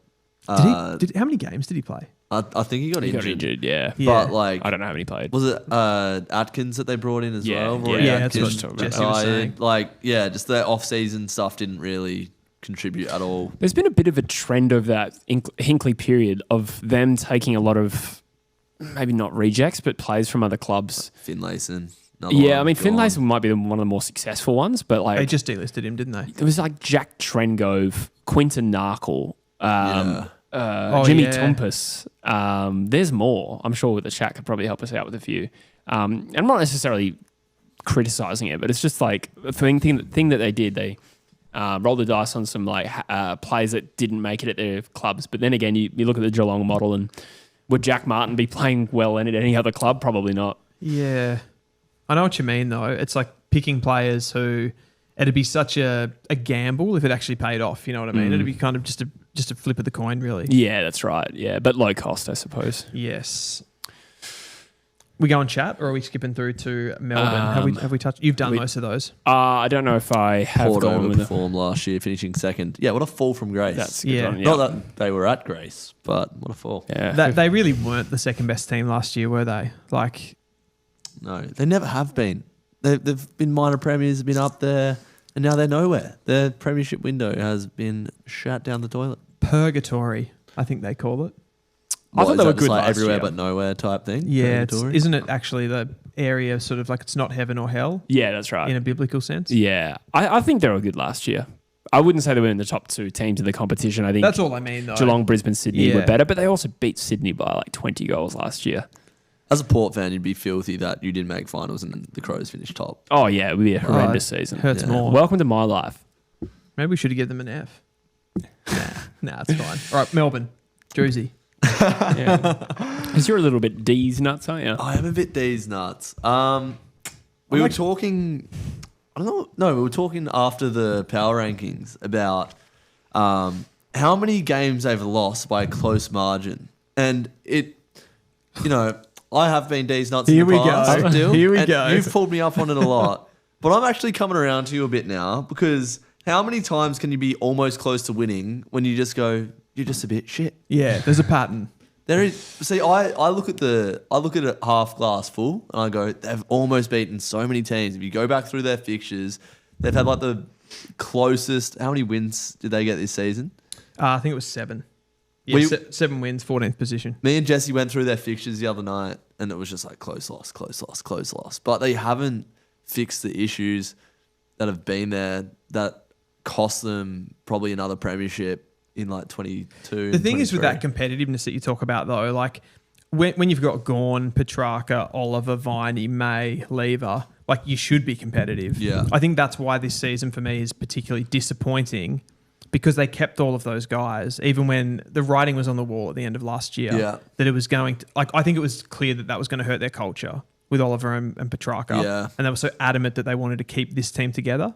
How many games did he play? I think he got injured. Yeah. But like, I don't know how many played. Was it Atkins that they brought in as well? Rory Atkins, that's what Jesse was saying. Just the off-season stuff didn't really contribute at all. There's been a bit of a trend of that Hinkley period of them taking a lot of maybe not rejects, but players from other clubs. Finlayson. Finlayson might be one of the more successful ones, but like they just delisted him, didn't they? It was like Jack Trengove, Quinton Narkle, Jimmy Tumpus. There's more. I'm sure the chat could probably help us out with a few. I'm not necessarily criticizing it, but it's just like the thing that they did. They rolled the dice on some like players that didn't make it at their clubs. But then again, you look at the Geelong model, and would Jack Martin be playing well in at any other club? Probably not. Yeah, I know what you mean though. It's like picking players who it'd be such a gamble if it actually paid off. You know what I mean? It'd be kind of just a flip of the coin, really. Yeah, that's right. Yeah, but low cost, I suppose. Yes. We go on chat, or are we skipping through to Melbourne? Have we touched? You've done most of those. I don't know if I have Port gone with overperformed last year, finishing second. Yeah, what a fall from grace. That's a good one, Not that they were at grace, but what a fall. Yeah, they really weren't the second best team last year, were they? Like, no, they never have been. They've been minor premiers, been up there, and now they're nowhere. Their premiership window has been shut down the toilet. Purgatory, I think they call it. I thought they were good like everywhere year. but nowhere type thing. Yeah, isn't it actually the area sort of like it's not heaven or hell? Yeah, that's right. In a biblical sense. Yeah, I think they were good last year. I wouldn't say they were in the top 2 teams in the competition. I think that's all I mean though. Geelong, Brisbane, Sydney were better, but they also beat Sydney by like 20 goals last year. As a Port fan, you'd be filthy that you didn't make finals and the Crows finished top. Oh yeah, it would be a horrendous season. Hurts more. Welcome to my life. Maybe we should have given them an F. Nah, it's fine. All right, Melbourne, Druzy. Because you're a little bit D's nuts, aren't you? I am a bit D's nuts. We were talking. I don't know. No, we were talking after the power rankings about how many games they've lost by a close margin, and it. I have been D's nuts in the past. Here we go. You've pulled me up on it a lot, but I'm actually coming around to you a bit now because how many times can you be almost close to winning when you just go? You're just a bit shit. Yeah, there's a pattern. There is. See, I look at it half glass full, and I go, they've almost beaten so many teams. If you go back through their fixtures, they've had like the closest. How many wins did they get this season? I think it was 7. Yeah, 7 wins, 14th position. Me and Jesse went through their fixtures the other night, and it was just like close loss, close loss, close loss. But they haven't fixed the issues that have been there that cost them probably another premiership in like 22. The thing is with that competitiveness that you talk about, though, like when you've got Gawn, Petrarca, Oliver, Viney, May, Lever, like you should be competitive. Yeah. I think that's why this season for me is particularly disappointing, because they kept all of those guys, even when the writing was on the wall at the end of last year, that it was going to, like, I think it was clear that was going to hurt their culture with Oliver and Petrarca. Yeah. And they were so adamant that they wanted to keep this team together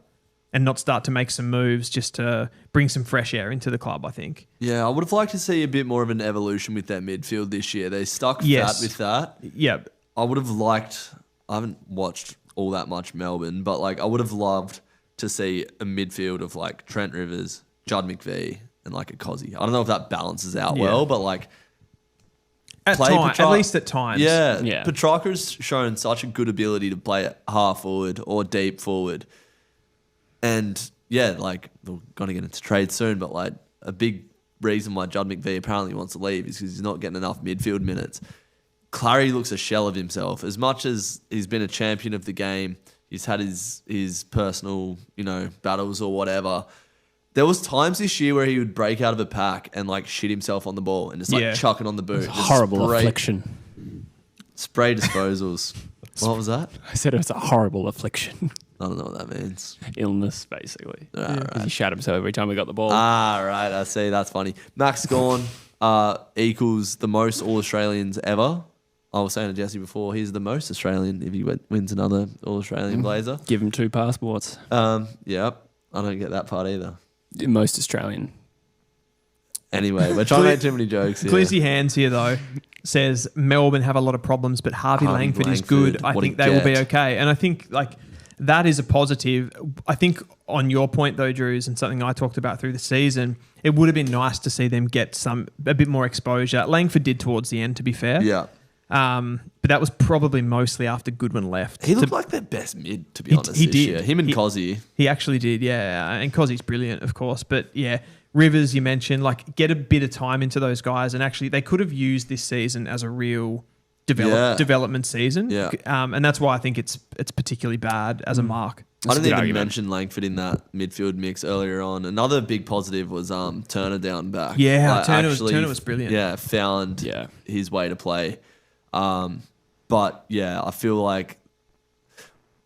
and not start to make some moves just to bring some fresh air into the club, I think. Yeah, I would have liked to see a bit more of an evolution with their midfield this year. They stuck fat with that. Yeah. I would have liked, I haven't watched all that much Melbourne, but like I would have loved to see a midfield of like Trent Rivers, Judd McVie, and like a Cozzy. I don't know if that balances out well, but like at least at times. Yeah. Petrarca's shown such a good ability to play half forward or deep forward. And yeah, like we're going to get into trade soon, but like a big reason why Judd McVie apparently wants to leave is because he's not getting enough midfield minutes. Clary looks a shell of himself. As much as he's been a champion of the game, he's had his personal, battles or whatever. There was times this year where he would break out of a pack and like shit himself on the ball and just like chuck it on the boot. Horrible affliction. Spray disposals. What was that? I said it was a horrible affliction. I don't know what that means. Illness, basically. Right. He shat himself every time we got the ball. Right. I see. That's funny. Max Gawn equals the most All-Australians ever. I was saying to Jesse before, he's the most Australian if he wins another All-Australian Blazer. Give him 2 passports. Yep. I don't get that part either. Most Australian. Anyway, we're trying to make too many jokes here. Glizzy Hands here, though, says Melbourne have a lot of problems, but Harvey Langford is good. I think they will be okay. And I think like that is a positive. I think on your point, though, Drews, and something I talked about through the season, it would have been nice to see them get a bit more exposure. Langford did towards the end, to be fair. Yeah. But that was probably mostly after Goodwin left. He looked like their best mid, to be honest, this year. Him and Cozzy. He actually did, yeah. And Cozzy's brilliant, of course. But yeah, Rivers, you mentioned, like get a bit of time into those guys. And actually, they could have used this season as a real development season. Yeah. And that's why I think it's particularly bad as a mark. I didn't even mention Langford in that midfield mix earlier on. Another big positive was Turner down back. Yeah, Turner was brilliant. Yeah, found his way to play. But yeah, I feel like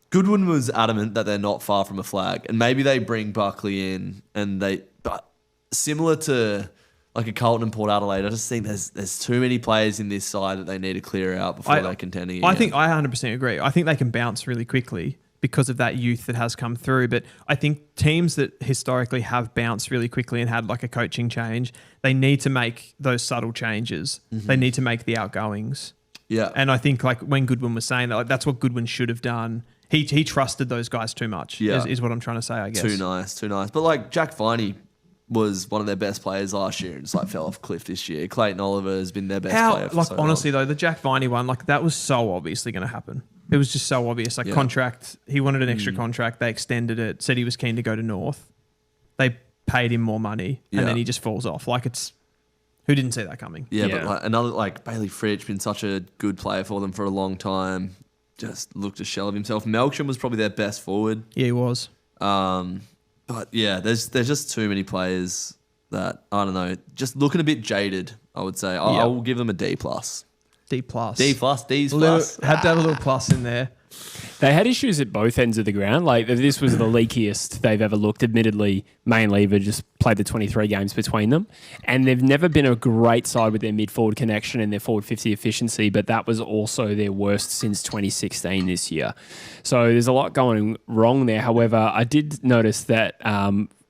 Goodwin was adamant that they're not far from a flag, and maybe they bring Buckley in, but similar to like a Carlton and Port Adelaide, I just think there's too many players in this side that they need to clear out before they're contending again. I think I 100% agree. I think they can bounce really quickly because of that youth that has come through. But I think teams that historically have bounced really quickly and had like a coaching change, they need to make those subtle changes. Mm-hmm. They need to make the outgoings. Yeah. And I think like when Goodwin was saying that, like, that's what Goodwin should have done. He trusted those guys too much, is what I'm trying to say, I guess. Too nice. But like Jack Viney was one of their best players last year and just like fell off a cliff this year. Clayton Oliver has been their best player for so honestly long. Though, the Jack Viney one, like that was so obviously going to happen. It was just so obvious. Like contract, he wanted an extra contract. They extended it, said he was keen to go to North. They paid him more money and then he just falls off. Like who didn't see that coming? Yeah, but like another like Bailey Fritsch, been such a good player for them for a long time. Just looked a shell of himself. Melksham was probably their best forward. Yeah, he was. But yeah, there's just too many players that, I don't know, just looking a bit jaded, I would say. I will give them a D+. D+. D's plus. Had to have a little plus in there. They had issues at both ends of the ground. Like this was the leakiest they've ever looked. Admittedly, May and Lever just played the 23 games between them, and they've never been a great side with their mid-forward connection and their forward 50 efficiency, but that was also their worst since 2016 this year. So there's a lot going wrong there. However, I did notice that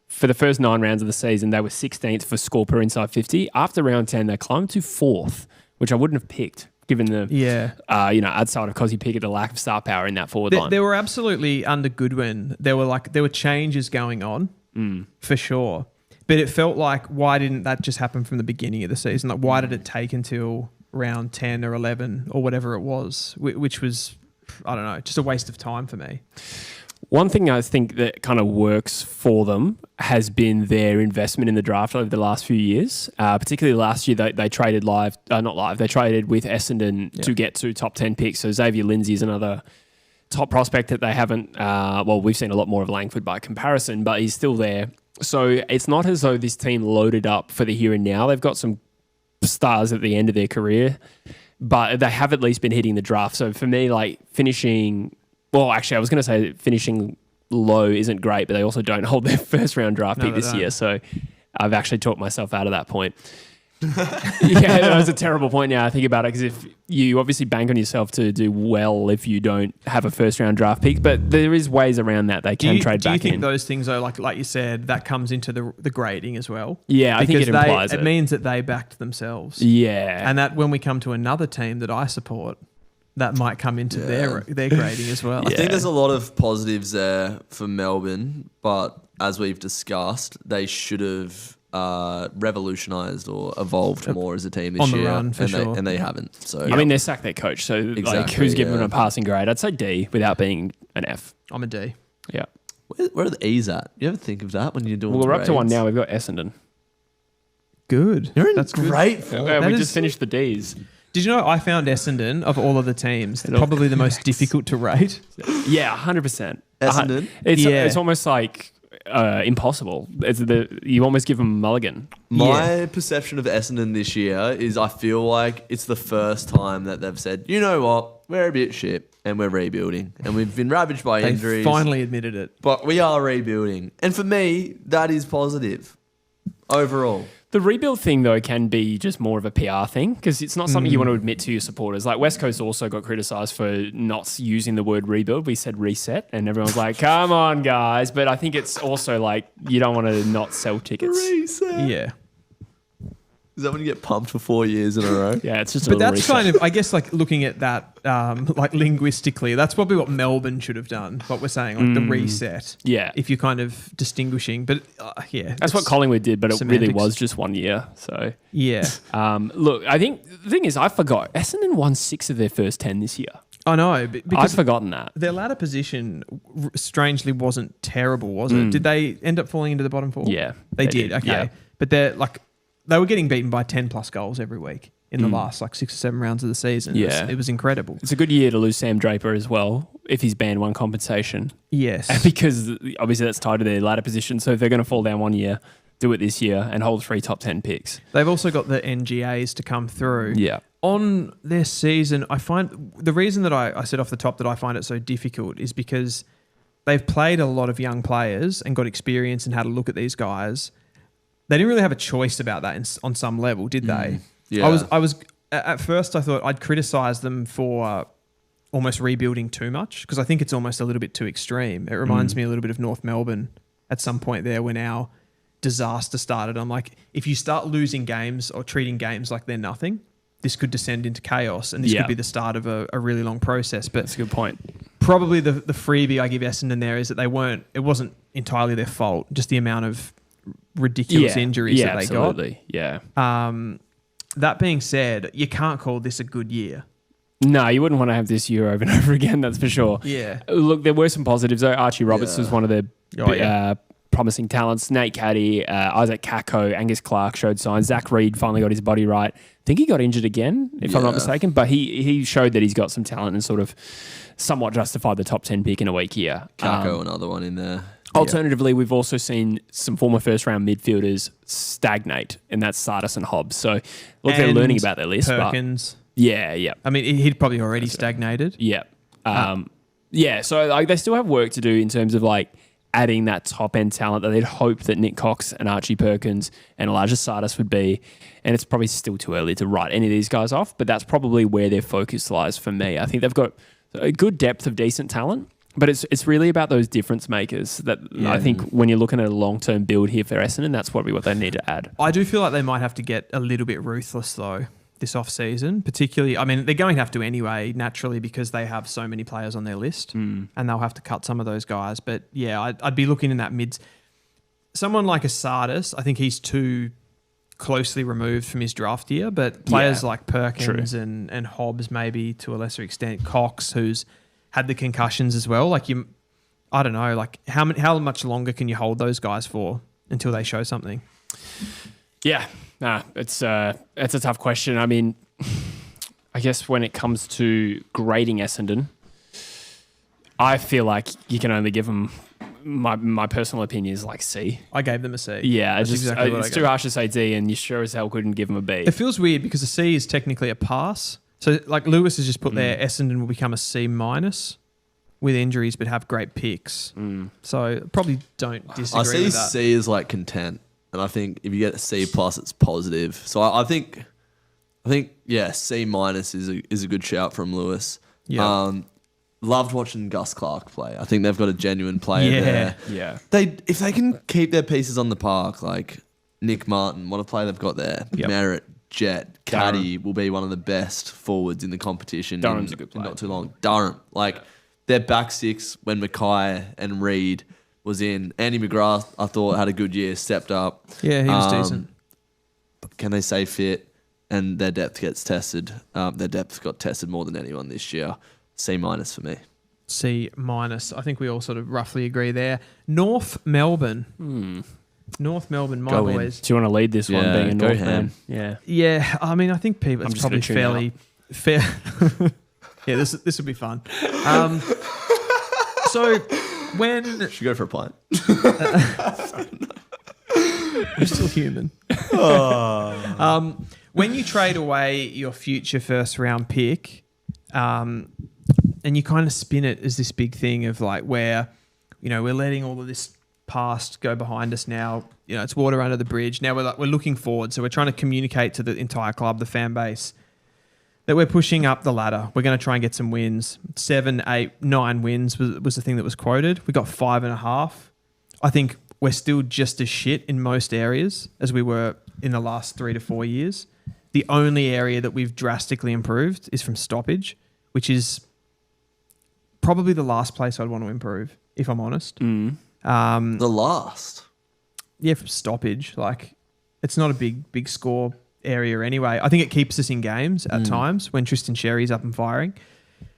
for the first 9 rounds of the season, they were 16th for score per inside 50. After round 10, they climbed to 4th, which I wouldn't have picked, given the outside of Cozzy Pickett, the lack of star power in that forward line. There were absolutely, under Goodwin, there were changes going on for sure. But it felt like, why didn't that just happen from the beginning of the season? Like, why did it take until round 10 or 11 or whatever it was, which was, I don't know, just a waste of time for me. One thing I think that kind of works for them has been their investment in the draft over the last few years. Particularly last year, they traded they traded with Essendon to get 2 top 10 picks. So Xavier Lindsay is another top prospect that they haven't, we've seen a lot more of Langford by comparison, but he's still there. So it's not as though this team loaded up for the here and now. They've got some stars at the end of their career, but they have at least been hitting the draft. So for me, like finishing low isn't great, but they also don't hold their first round draft pick this year. So I've actually talked myself out of that point. Yeah, that was a terrible point now I think about it, because if you obviously bank on yourself to do well if you don't have a first round draft pick, but there is ways around that they can trade back in. Do you think those things though, like you said, that comes into the grading as well? Yeah, I think it implies it means that they backed themselves. Yeah. And that when we come to another team that I support, that might come into their grading as well. I think there's a lot of positives there for Melbourne, but as we've discussed, they should have revolutionised or evolved more as a team this year. On the run, for sure. And they haven't. So I mean, they sacked their coach, so like, who's given them a passing grade? I'd say D without being an F. I'm a D. Yeah. Where are the E's at? You ever think of that when you're doing Well, we're up to one grades? now. We've got Essendon. Good. That's great. We just finished the D's. Did you know I found Essendon, of all of the teams, probably the most difficult to rate? Yeah, 100%. Essendon? It's almost like impossible. You almost give them a mulligan. My perception of Essendon this year is I feel like it's the first time that they've said, you know what, we're a bit shit and we're rebuilding. And we've been ravaged by injuries. They finally admitted it. But we are rebuilding. And for me, that is positive overall. The rebuild thing, though, can be just more of a PR thing, because it's not something you want to admit to your supporters. Like West Coast also got criticised for not using the word rebuild. We said reset, and everyone's like, come on, guys. But I think it's also like you don't want to not sell tickets. Reset. Yeah. Is that when you get pumped for 4 years in a row? Yeah, it's just But that's kind of, I guess, like looking at that, like linguistically, that's probably what Melbourne should have done. What we're saying, like the reset. Yeah. If you're kind of distinguishing, but that's what Collingwood did, but it semantics. really was just 1 year. So yeah. Look, I think the thing is, I forgot Essendon won 6 of their first 10 this year. I know, because I'd forgotten that. their ladder position strangely wasn't terrible, was it? Did they end up falling into the bottom 4? Yeah, they did. Okay, yeah. but they were getting beaten by 10 plus goals every week in the last 6 or 7 rounds of the season. Yeah. It was incredible. It's a good year to lose Sam Draper as well, if he's banned one compensation. Yes. Because obviously that's tied to their ladder position. So if they're going to fall down 1 year, do it this year and hold 3 top 10 picks. They've also got the NGAs to come through. Yeah. On their season, I find the reason that I said off the top that I find it so difficult is because they've played a lot of young players and got experience and had a look at these guys. They didn't really have a choice about that on some level, did they? Yeah. I was at first I thought I'd criticise them for almost rebuilding too much, because I think it's almost a little bit too extreme. It reminds me a little bit of North Melbourne at some point there when our disaster started. I'm like, if you start losing games or treating games like they're nothing, this could descend into chaos, and this could be the start of a really long process. But that's a good point. Probably the freebie I give Essendon there is that it wasn't entirely their fault, just the amount of ridiculous injuries that they absolutely. got. Yeah. That being said, you can't call this a good year. No, you wouldn't want to have this year over and over again, that's for sure. Yeah. Look, there were some positives though. Archie Roberts was one of the promising talents. Nate Caddy, Isaac Kako, Angus Clark showed signs. Zach Reed finally got his body right. I think he got injured again, if I'm not mistaken, but he showed that he's got some talent and sort of somewhat justified the top 10 pick in a weak year. Kako, another one in there. Alternatively, we've also seen some former first-round midfielders stagnate, and that's Sardis and Hobbs. So, look, they're learning about their list. Perkins. But yeah. I mean, he'd probably already stagnated. Yeah. So like they still have work to do in terms of like adding that top-end talent that they'd hope that Nick Cox and Archie Perkins and Elijah Sardis would be. And it's probably still too early to write any of these guys off, but that's probably where their focus lies for me. I think they've got a good depth of decent talent, but it's really about those difference makers that I think when you're looking at a long-term build here for Essendon, that's probably what they need to add. I do feel like they might have to get a little bit ruthless though this off-season, particularly. I mean, they're going to have to anyway, naturally, because they have so many players on their list and they'll have to cut some of those guys. But yeah, I'd be looking in that mids. someone like Asadis, I think he's too closely removed from his draft year, but players like Perkins and Hobbs, maybe to a lesser extent, Cox, who's had the concussions as well. Like I don't know, like how much longer can you hold those guys for until they show something? Yeah, it's a tough question. I mean, I guess when it comes to grading Essendon, I feel like you can only give them. My personal opinion is like C. I gave them a C. Yeah, it's too harsh to say D, and you sure as hell couldn't give them a B. It feels weird because a C is technically a pass. So like Lewis has just put there, Essendon will become a C- with injuries, but have great picks. So probably don't disagree I see with that. C as like content, and I think if you get a C+, it's positive. So I think yeah, C- is a good shout from Lewis. Yeah. Loved watching Gus Clark play. I think they've got a genuine player there. Yeah. If they can keep their pieces on the park, like Nick Martin, what a player they've got there. Yep. Merritt, Jet, Caddy will be one of the best forwards in the competition. Durham's a good player. Not too long. Durham, their back six when Mackay and Reed was in. Andy McGrath, I thought, had a good year, stepped up. Yeah, he was decent. Can they stay fit? And their depth gets tested. Their depth got tested more than anyone this year. C- for me. C-. I think we all sort of roughly agree there. North Melbourne. North Melbourne, my Go in. boys. Do you want to lead this one, Yeah, being a go North ham. man? Yeah. Yeah, I mean, I think people. It's just probably gonna tune fair. Yeah, this will be fun. So when Should go for a pint. you're still human. When you trade away your future first round pick, and you kind of spin it as this big thing of like where, we're letting all of this past go behind us now. It's water under the bridge. Now we're looking forward. So we're trying to communicate to the entire club, the fan base, that we're pushing up the ladder. We're going to try and get some wins. 7, 8, 9 wins was the thing that was quoted. We got 5.5. I think we're still just as shit in most areas as we were in the last 3 to 4 years. The only area that we've drastically improved is from stoppage, which is probably the last place I'd want to improve, if I'm honest. The last. Yeah, from stoppage. Like, it's not a big score area anyway. I think it keeps us in games at times when Tristan Sherry's up and firing.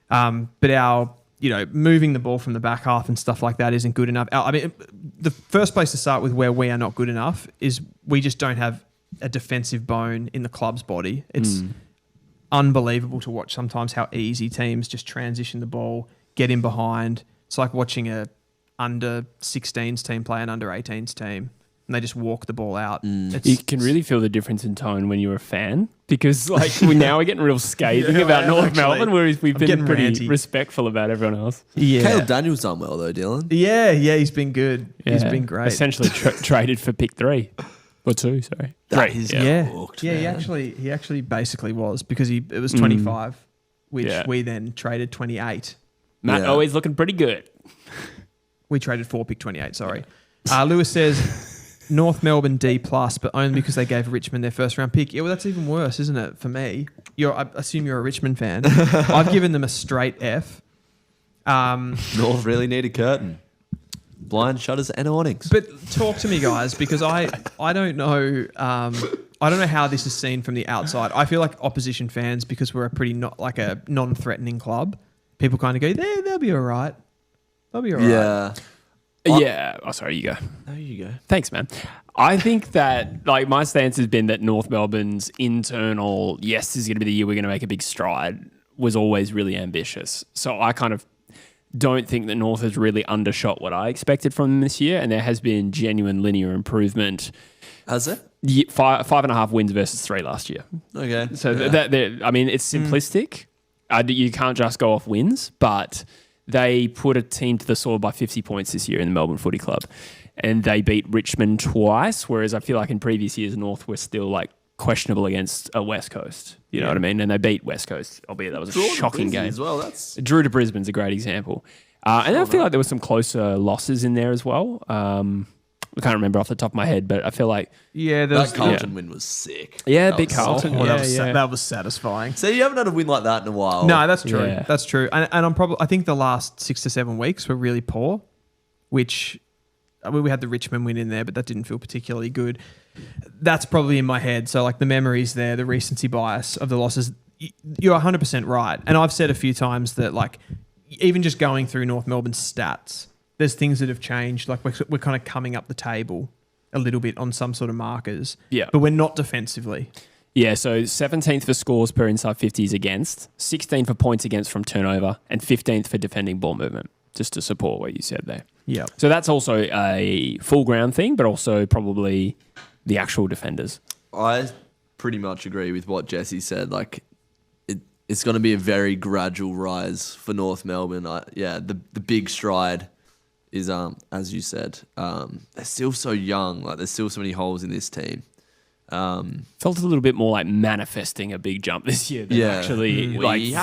But our, moving the ball from the back half and stuff like that isn't good enough. I mean, the first place to start with where we are not good enough is we just don't have a defensive bone in the club's body. It's unbelievable to watch sometimes how easy teams just transition the ball, get in behind. It's like watching a under 16s team play an under 18s team, and they just walk the ball out. You can really feel the difference in tone when you're a fan, because we're getting real scathing about North Melbourne, whereas we've been pretty respectful about everyone else. Yeah. Caleb Daniels done well though, Dylan. Yeah, he's been good. Yeah. He's been great. Essentially traded for pick 3 or 2. Sorry, That is cooked, he man. actually basically was, because it was 25, which we then traded 28. Matt always looking pretty good. We traded 4, pick 28. Sorry. Lewis says North Melbourne D+, but only because they gave Richmond their first round pick. Yeah, well, that's even worse, isn't it? For me, I assume you're a Richmond fan. I've given them a straight F. North really need a curtain. Blind shutters and awnings. But talk to me, guys, because I don't know. I don't know how this is seen from the outside. I feel like opposition fans, because we're a pretty a non-threatening club, people kind of go, they'll be all right. They'll be all right. Yeah. Yeah. Oh, sorry, you go. No, you go. Thanks, man. I think that my stance has been that North Melbourne's internal, yes, this is going to be the year we're going to make a big stride, was always really ambitious. So I kind of don't think that North has really undershot what I expected from them this year, and there has been genuine linear improvement. Has it? 5.5 wins versus 3 last year. Okay. So it's simplistic. You can't just go off wins, but they put a team to the sword by 50 points this year in the Melbourne Footy Club, and they beat Richmond twice, whereas I feel like in previous years North were still questionable against a West Coast. You know what I mean? And they beat West Coast, albeit that was a shocking game. As well. Drew to Brisbane's a great example. And I feel like there were some closer losses in there as well. I can't remember off the top of my head, but I feel like... Yeah, that Carlton win was sick. Yeah, big Carlton. That was satisfying. So you haven't had a win like that in a while. No, that's true. Yeah. That's true. And I think the last 6 to 7 weeks were really poor, which we had the Richmond win in there, but that didn't feel particularly good. That's probably in my head. So like the memories there, the recency bias of the losses, you're 100% right. And I've said a few times that like even just going through North Melbourne's stats, there's things that have changed. Like we're kind of coming up the table a little bit on some sort of markers. Yeah. But we're not defensively. Yeah, so 17th for scores per inside 50s against, 16th for points against from turnover, and 15th for defending ball movement, just to support what you said there. Yeah. So that's also a full ground thing, but also probably the actual defenders. I pretty much agree with what Jesse said. Like, it's going to be a very gradual rise for North Melbourne. The big stride is, as you said, they're still so young. Like, there's still so many holes in this team. Felt a little bit more like manifesting a big jump this year than actually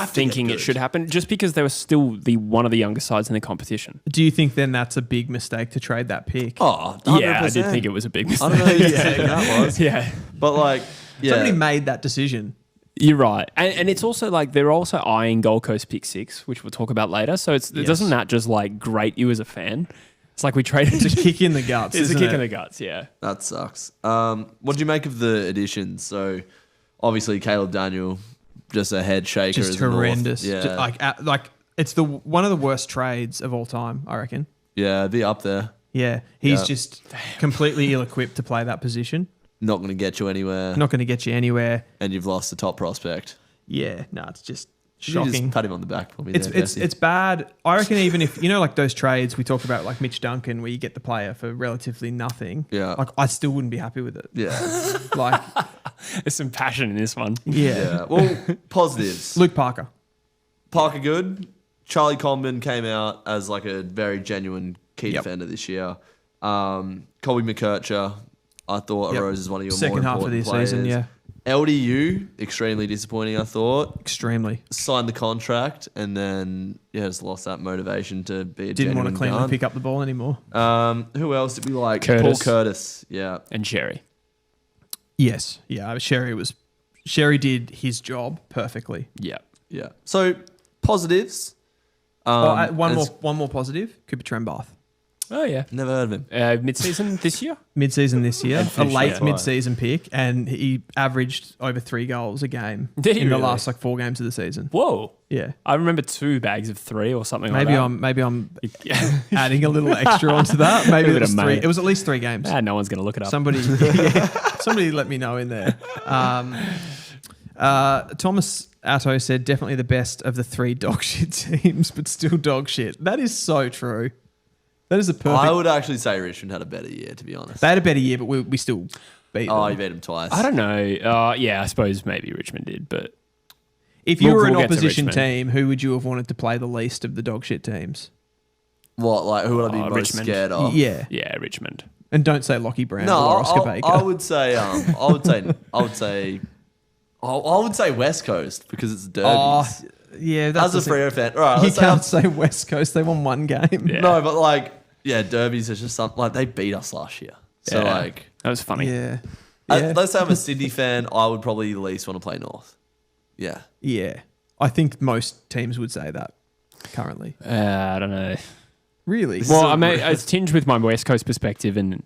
thinking it should happen, just because they were still one of the younger sides in the competition. Do you think then that's a big mistake to trade that pick? Oh, 100%. Yeah, I did think it was a big mistake. I don't know who that was. Yeah. But like, Somebody made that decision. You're right. And it's also like they're also eyeing Gold Coast pick 6, which we'll talk about later. So doesn't that just like grate you as a fan? It's like we traded. It's a kick in the guts. It's a kick in the guts, yeah. That sucks. What do you make of the additions? So obviously Caleb Daniel, just a head shaker. Just horrendous. Yeah. Just like it's one of the worst trades of all time, I reckon. Yeah, be up there. Yeah. He's just completely ill-equipped to play that position. Not going to get you anywhere. Not going to get you anywhere. And you've lost the top prospect. Yeah. No, it's just You shocking. just pat him on the back for me. It's bad. I reckon even if, like those trades we talked about, like Mitch Duncan, where you get the player for relatively nothing. Yeah. Like I still wouldn't be happy with it. Yeah. Like, There's some passion in this one. yeah. Well, positives. Luke Parker. Parker good. Charlie Comben came out as like a very genuine key defender this year. Colby McKercher, I thought arose as one of your second more half of important this players. season, yeah. LDU, extremely disappointing, I thought. Extremely. Signed the contract and then, just lost that motivation to be a Didn't want to genuine clean gun. and pick up the ball anymore. Who else did we like? Curtis. Paul Curtis, yeah. And Sherry. Yes. Yeah. Sherry did his job perfectly. Yeah. Yeah. So, positives. One more positive. Cooper Trembath. Oh, yeah. Never heard of him. Mid-season this year? Mid-season this year. A finished late that. mid-season pick, and he averaged over 3 goals a game Did he in the really? last 4 games of the season. Whoa. Yeah. I remember 2 bags of 3 or something Maybe like that. I'm adding a little extra onto that. Maybe Give it it a was 3. mate. It was at least 3 games. No one's going to look it up. Somebody let me know in there. Thomas Atto said definitely the best of the 3 dog shit teams, but still dog shit. That is so true. That is a perfect. I would actually say Richmond had a better year, to be honest. They had a better year, but we still beat them. Oh, you beat them twice. I don't know. I suppose maybe Richmond did, but If you were an we'll get to opposition Richmond. team, who would you have wanted to play the least of the dog shit teams? What, like, who would I be most Richmond. scared of? Yeah. yeah, Richmond. And don't say Lockie Brown No, or Oscar Baker. I would say, West Coast because it's derbies. Oh, yeah, that's As a Freo fan, all right, You let's say can't say West Coast. They won 1 game. Yeah. no, but like, derbies is just something like they beat us last year. So Yeah. like, That was funny. Yeah. let's say I'm a Sydney fan. I would probably the least want to play North. Yeah, Yeah. I think most teams would say that currently. I don't know. Really? Well, I mean, it's tinged with my West Coast perspective, and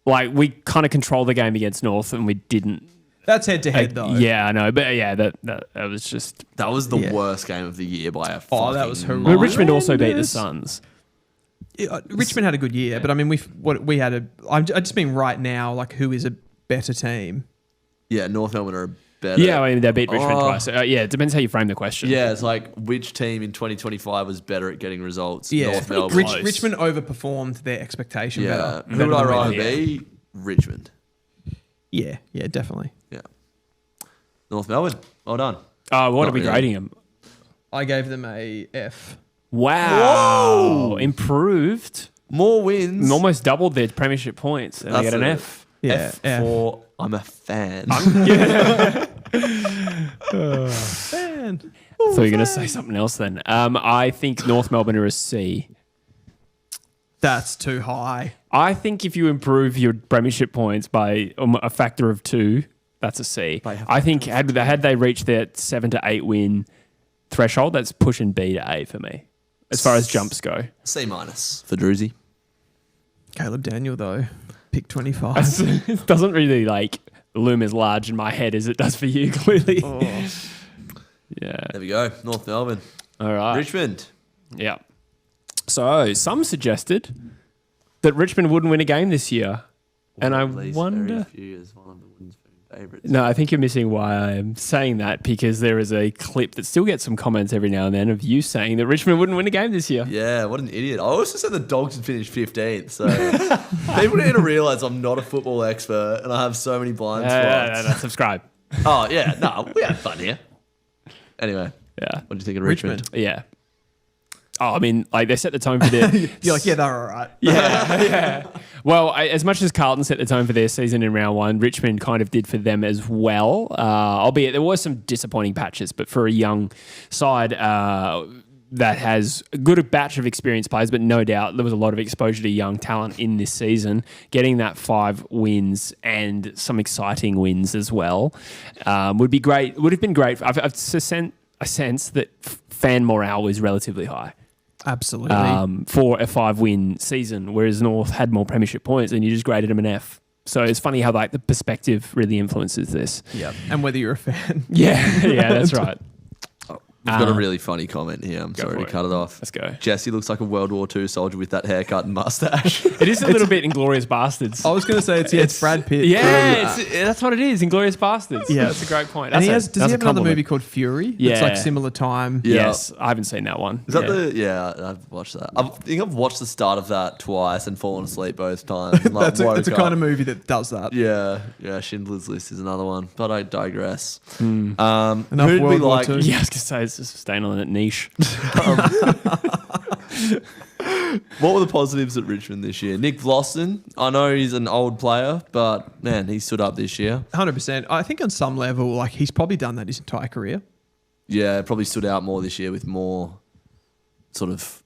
like we kind of control the game against North, and we didn't. That's head to head though. Yeah, I know, but yeah, that was just. that was the Yeah. worst game of the year by a Oh, that was fucking horrendous. Well, Richmond also beat the Horrendous. Suns. Yeah, Richmond had a good year, but I mean, I just mean right now, like who is a better team? Yeah, North Melbourne are better. Yeah, I mean they beat Richmond Oh. twice. It depends how you frame the question. Yeah, it's like which team in 2025 was better at getting results? Yeah, North Melbourne. close. Richmond overperformed their expectation Yeah, better. who would I rather Yeah. be? Richmond. Yeah, definitely. Yeah, North Melbourne. Well done. What Not are we really. grading them? I gave them a F. Wow, Whoa. improved. More wins. Almost doubled their premiership points, and they That's get an a- F. Yeah, F for I'm a fan. Man. So you're going to say something else then. I think North Melbourne are a C. That's too high. I think if you improve your premiership points by a factor of 2, that's a C. I think had they reached their 7 to 8 win threshold, that's pushing B to A for me, as far as jumps go. C minus for Druzy. Caleb Daniel, though, pick 25. It doesn't really loom as large in my head as it does for you, clearly. Oh. Yeah. There we go. North Melbourne. All right. Richmond. Yeah. So some suggested that Richmond wouldn't win a game this year. And I wonder... one of the wins favourites. No, I think you're missing why I'm saying that, because there is a clip that still gets some comments every now and then of you saying that Richmond wouldn't win a game this year. Yeah, what an idiot. I also said the Dogs would finish 15th, so people need to realise I'm not a football expert and I have so many blind spots. No, subscribe. Oh, yeah. No, we had fun here. Anyway. Yeah. What do you think of Richmond? Yeah. Oh, I mean, they set the tone for their... You're like, yeah, they're all right. Yeah. Well, as much as Carlton set the tone for their season in round one, Richmond kind of did for them as well. Albeit there were some disappointing patches, but for a young side that has a good batch of experienced players, but no doubt there was a lot of exposure to young talent in this season. Getting that 5 wins and some exciting wins as well would be great. Would have been great. I've a sense that fan morale was relatively high. Absolutely. For a 5-win season, whereas North had more premiership points and you just graded them an F. So it's funny how the perspective really influences this. Yeah, and whether you're a fan. Yeah, that's right. We've got a really funny comment here. I'm sorry to cut it off. Let's go. Jesse looks like a World War II soldier with that haircut and mustache. It is a little bit Inglourious Bastards. I was going to say it's Brad Pitt. Yeah, that's what it is. Inglourious Bastards. Yeah, that's a great point. And does he have another movie called Fury? Yeah. It's like similar time. Yeah. Yes, I haven't seen that one. Is that I've watched that. I think I've watched the start of that twice and fallen asleep both times. And, That's a kind of movie that does that. Yeah, Schindler's List is another one, but I digress. Enough who did we World War like? II. Yeah, I was going to say it's just staying on that niche. What were the positives at Richmond this year? Nick Vlosten, I know he's an old player, but man, he stood up this year. 100%. I think on some level, he's probably done that his entire career. Yeah, probably stood out more this year with more sort of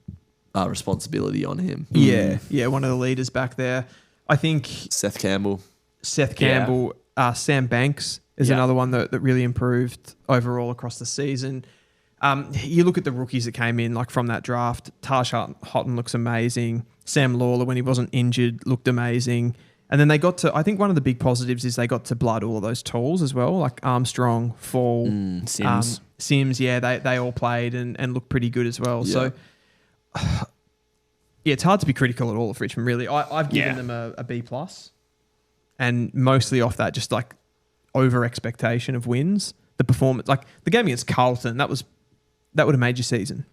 responsibility on him. Yeah, one of the leaders back there. I think Seth Campbell, Sam Banks is another one that really improved overall across the season. You look at the rookies that came in from that draft. Taj Houghton looks amazing. Sam Lawler, when he wasn't injured, looked amazing. And then they got to, I think one of the big positives is they got to blood all of those tools as well, like Armstrong, Fall, Sims. They all played and looked pretty good as well. Yeah. So, it's hard to be critical at all of Richmond, really. I've given them a B+, and mostly off that just over expectation of wins. The performance, the game against Carlton, that would have made your season.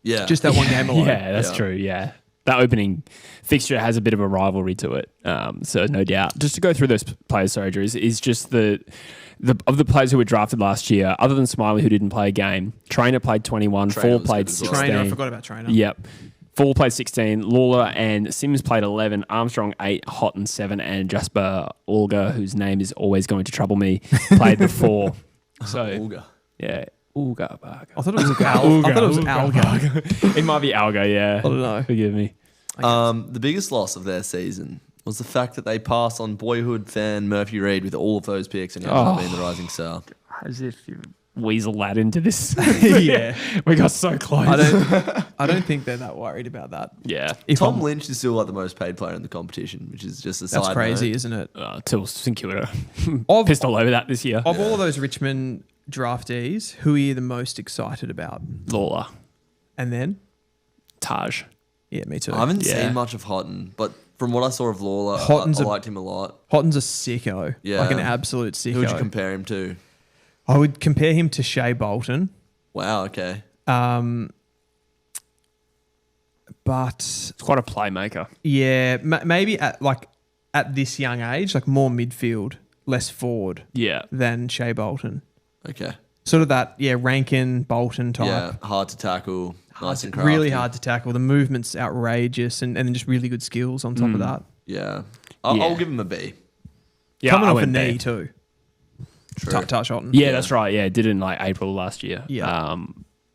Yeah. Just that one game alone. Yeah, that's true. Yeah. That opening fixture has a bit of a rivalry to it. So no doubt. Just to go through those players, sorry, Drew, is just the of the players who were drafted last year, other than Smiley, who didn't play a game, Trainer played 21, Fall played 16. Trainer, I forgot about Trainer. Yep. Fall played 16, Lawler and Sims played 11, Armstrong 8, Houghton 7, and Jasper Olga, whose name is always going to trouble me, played the 4. So Olga. Yeah. Olga. I thought it was Alga. It might be Alga, yeah. I don't know. Forgive me. The biggest loss of their season was the fact that they passed on boyhood fan Murphy Reid with all of those picks and ended up being the rising star. As if you weasel that into this. Yeah. We got so close. I don't think they're that worried about that. Yeah. Tom Lynch is still the most paid player in the competition, which is just a side That's crazy, note. isn't it? Till St Kilda Of- pissed all over that this year. Of all of those Richmond draftees, who are you the most excited about? Lawler. And then? Taj. Yeah, me too. I haven't seen much of Houghton, but from what I saw of Lawler, I liked him a lot. Houghton's a sicko. Yeah. An absolute sicko. Who would you compare him to? I would compare him to Shea Bolton. Wow, okay. But It's quite a playmaker. yeah, maybe at this young age, more midfield, less forward than Shea Bolton. Okay. Sort of that, Rankin, Bolton type. Yeah, hard to tackle, nice and crafty. Really hard to tackle. The movement's outrageous and then just really good skills on top of that. Yeah. I'll give him a B. Yeah, Coming I off a went knee B. too. True. Taj Houghton. Yeah, that's right. Yeah, did in April last year. Yeah.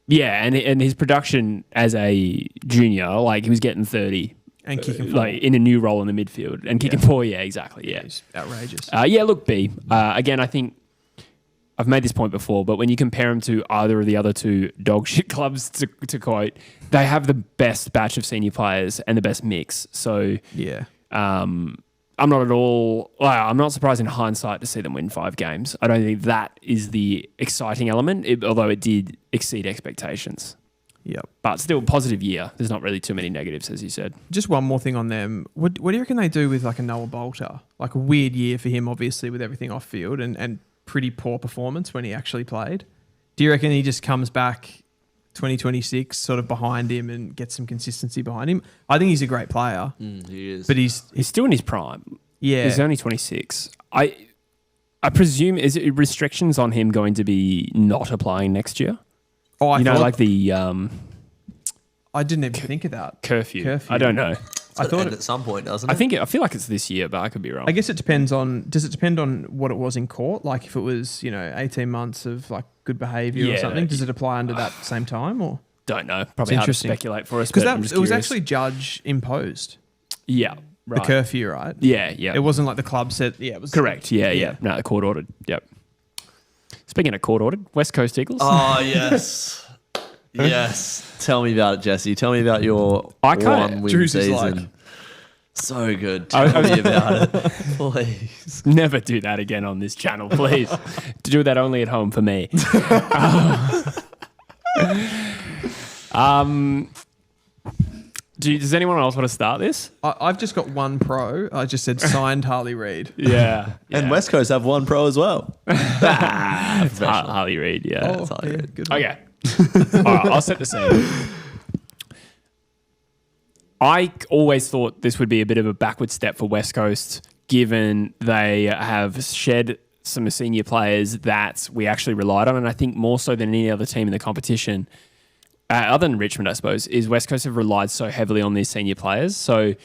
And his production as a junior, he was getting 30. And kicking forward. in a new role in the midfield. And kicking forward, exactly. Yeah. It's outrageous. Look, B. Again, I think I've made this point before, but when you compare them to either of the other two dog shit clubs, to quote, they have the best batch of senior players and the best mix. So yeah, I'm not at all. Well, I'm not surprised in hindsight to see them win 5 games. I don't think that is the exciting element, although it did exceed expectations. Yep. But still, positive year. There's not really too many negatives, as you said. Just one more thing on them. What do you reckon they do with like a Noah Bolter? Like a weird year for him, obviously, with everything off field and pretty poor performance when he actually played. Do you reckon he just comes back 2026 sort of behind him and gets some consistency behind him? I think he's a great player. He is. But he's still in his prime. Yeah. He's only 26. I presume, is it restrictions on him going to be not applying next year? Oh, I like the I didn't even think of that. Curfew. I don't know. I thought at some point, doesn't it? I feel like it's this year, but I could be wrong. I guess it depends on. Does it depend on what it was in court? Like if it was 18 months of like good behaviour or something, does it apply under that same time or? Don't know. Probably hard to speculate for us. Because it was actually judge imposed. Yeah. Right. The curfew, right? Yeah. It wasn't like the club said. Yeah, it was correct. Yeah. No, the court ordered. Yep. Speaking of court ordered, West Coast Eagles. Oh yes. Yes. Tell me about it, Jesse. Tell me about your one-win season. So good. Tell me about it, please. Never do that again on this channel, please. Do that only at home for me. Does anyone else want to start this? I've just got one pro. I just said signed Harley Reid. Yeah. And West Coast have one pro as well. Harley Reid, yeah. Good. Okay. All right, I'll set the scene. I always thought this would be a bit of a backward step for West Coast, given they have shed some senior players that we actually relied on, and I think more so than any other team in the competition, other than Richmond, I suppose, is West Coast have relied so heavily on these senior players. So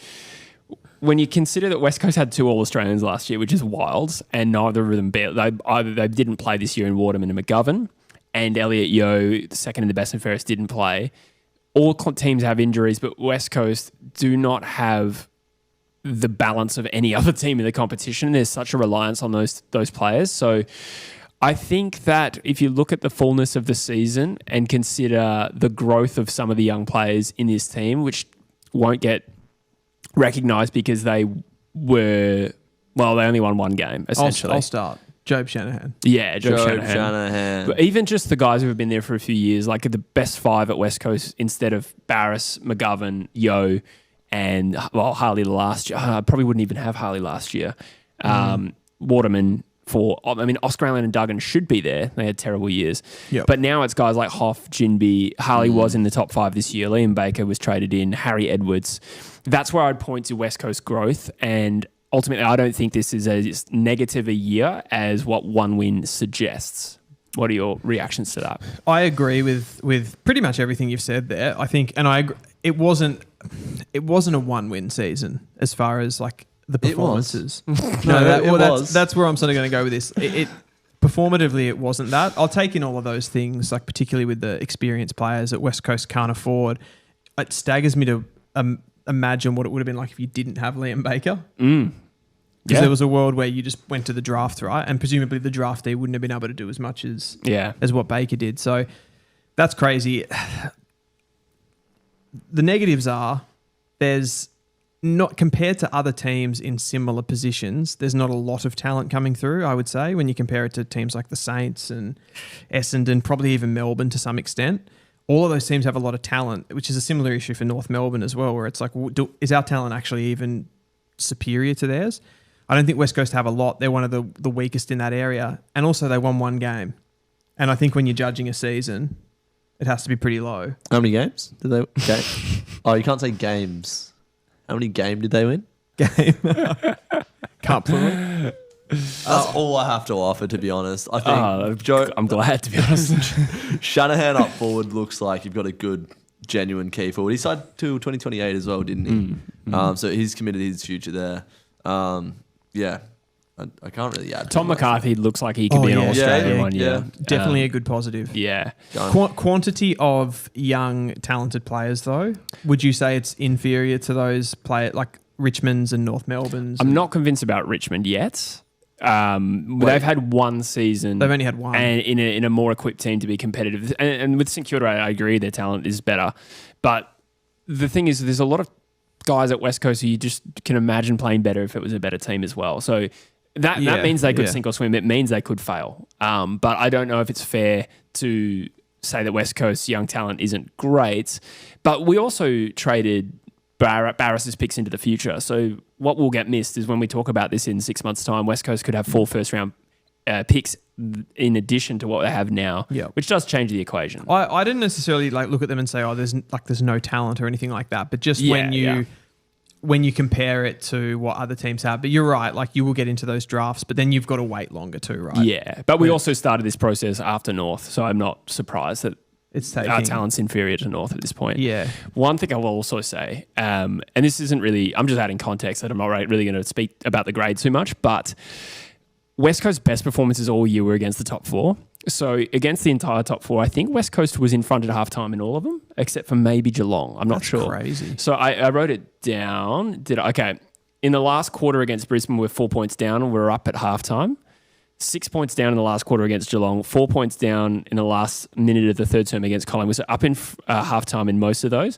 when you consider that West Coast had 2 All-Australians last year, which is wild, and neither of them they didn't play this year in Waterman and McGovern, and Elliot Yeo, the second and the best and fairest, didn't play. All teams have injuries, but West Coast do not have the balance of any other team in the competition. There's such a reliance on those players. So I think that if you look at the fullness of the season and consider the growth of some of the young players in this team, which won't get recognised because they only won 1 game, essentially. I'll start. Job Shanahan. Yeah, Job Shanahan. But even just the guys who have been there for a few years, like the best 5 at West Coast, instead of Barris, McGovern, Yeo, and Harley last year. I probably wouldn't even have Harley last year. Waterman Oscar Allen and Duggan should be there. They had terrible years. Yep. But now it's guys like Hoff, Jinby. Harley was in the top 5 this year. Liam Baker was traded in. Harry Edwards. That's where I'd point to West Coast growth. And ultimately, I don't think this is as negative a year as what 1 win suggests. What are your reactions to that? I agree with pretty much everything you've said there. I think, and I agree, it wasn't a 1-win season as far as like the performances. That's where I'm sort of going to go with this. It performatively, it wasn't that. I'll take in all of those things, like particularly with the experienced players that West Coast can't afford. It staggers me to imagine what it would have been like if you didn't have Liam Baker. Because there was a world where you just went to the draft, right? And presumably the draftee wouldn't have been able to do as much as what Baker did. So that's crazy. The negatives are there's not, compared to other teams in similar positions, there's not a lot of talent coming through, I would say, when you compare it to teams like the Saints and Essendon, probably even Melbourne to some extent. All of those teams have a lot of talent, which is a similar issue for North Melbourne as well, where it's like, is our talent actually even superior to theirs? I don't think West Coast have a lot. They're one of the weakest in that area. And also they won 1 game. And I think when you're judging a season, it has to be pretty low. How many games did they win? Oh, you can't say games. How many game did they win? Game. Can't plural. That's all I have to offer, to be honest. I think I'm glad, to be honest. Shanahan up forward looks like you've got a good, genuine key forward. He signed till 2028 as well, didn't he? So he's committed his future there. I can't really add. Tom McCarthy looks like he could be an All-Australian one year. Definitely a good positive. Yeah. Quantity of young, talented players, though, would you say it's inferior to those players like Richmond's and North Melbourne's? I'm not convinced about Richmond yet. They've had one season. They've only had one. And in a more equipped team to be competitive. And with St Kilda, I agree their talent is better. But the thing is, there's a lot of guys at West Coast who you just can imagine playing better if it was a better team as well. So that means they could sink or swim. It means they could fail. But I don't know if it's fair to say that West Coast young talent isn't great. But we also traded Barris's picks into the future. So what will get missed is when we talk about this in 6 months' time, West Coast could have 4 first-round picks in addition to what they have now, which does change the equation. I didn't necessarily look at them and say, oh, there's no talent or anything like that. But just when you compare it to what other teams have, but you're right, you will get into those drafts, but then you've got to wait longer too, right? Yeah, but we also started this process after North, so I'm not surprised that our talent's inferior to North at this point. Yeah. One thing I will also say, and this isn't really, I'm just adding context that I'm not really going to speak about the grade too much, but West Coast's best performances all year were against the top 4. So against the entire top 4, I think West Coast was in front at halftime in all of them, except for maybe Geelong. I'm not sure. Crazy. So I wrote it down. Okay. In the last quarter against Brisbane, we're 4 points down and we're up at halftime. 6 points down in the last quarter against Geelong, 4 points down in the last minute of the third term against Collingwood. So up in halftime in most of those,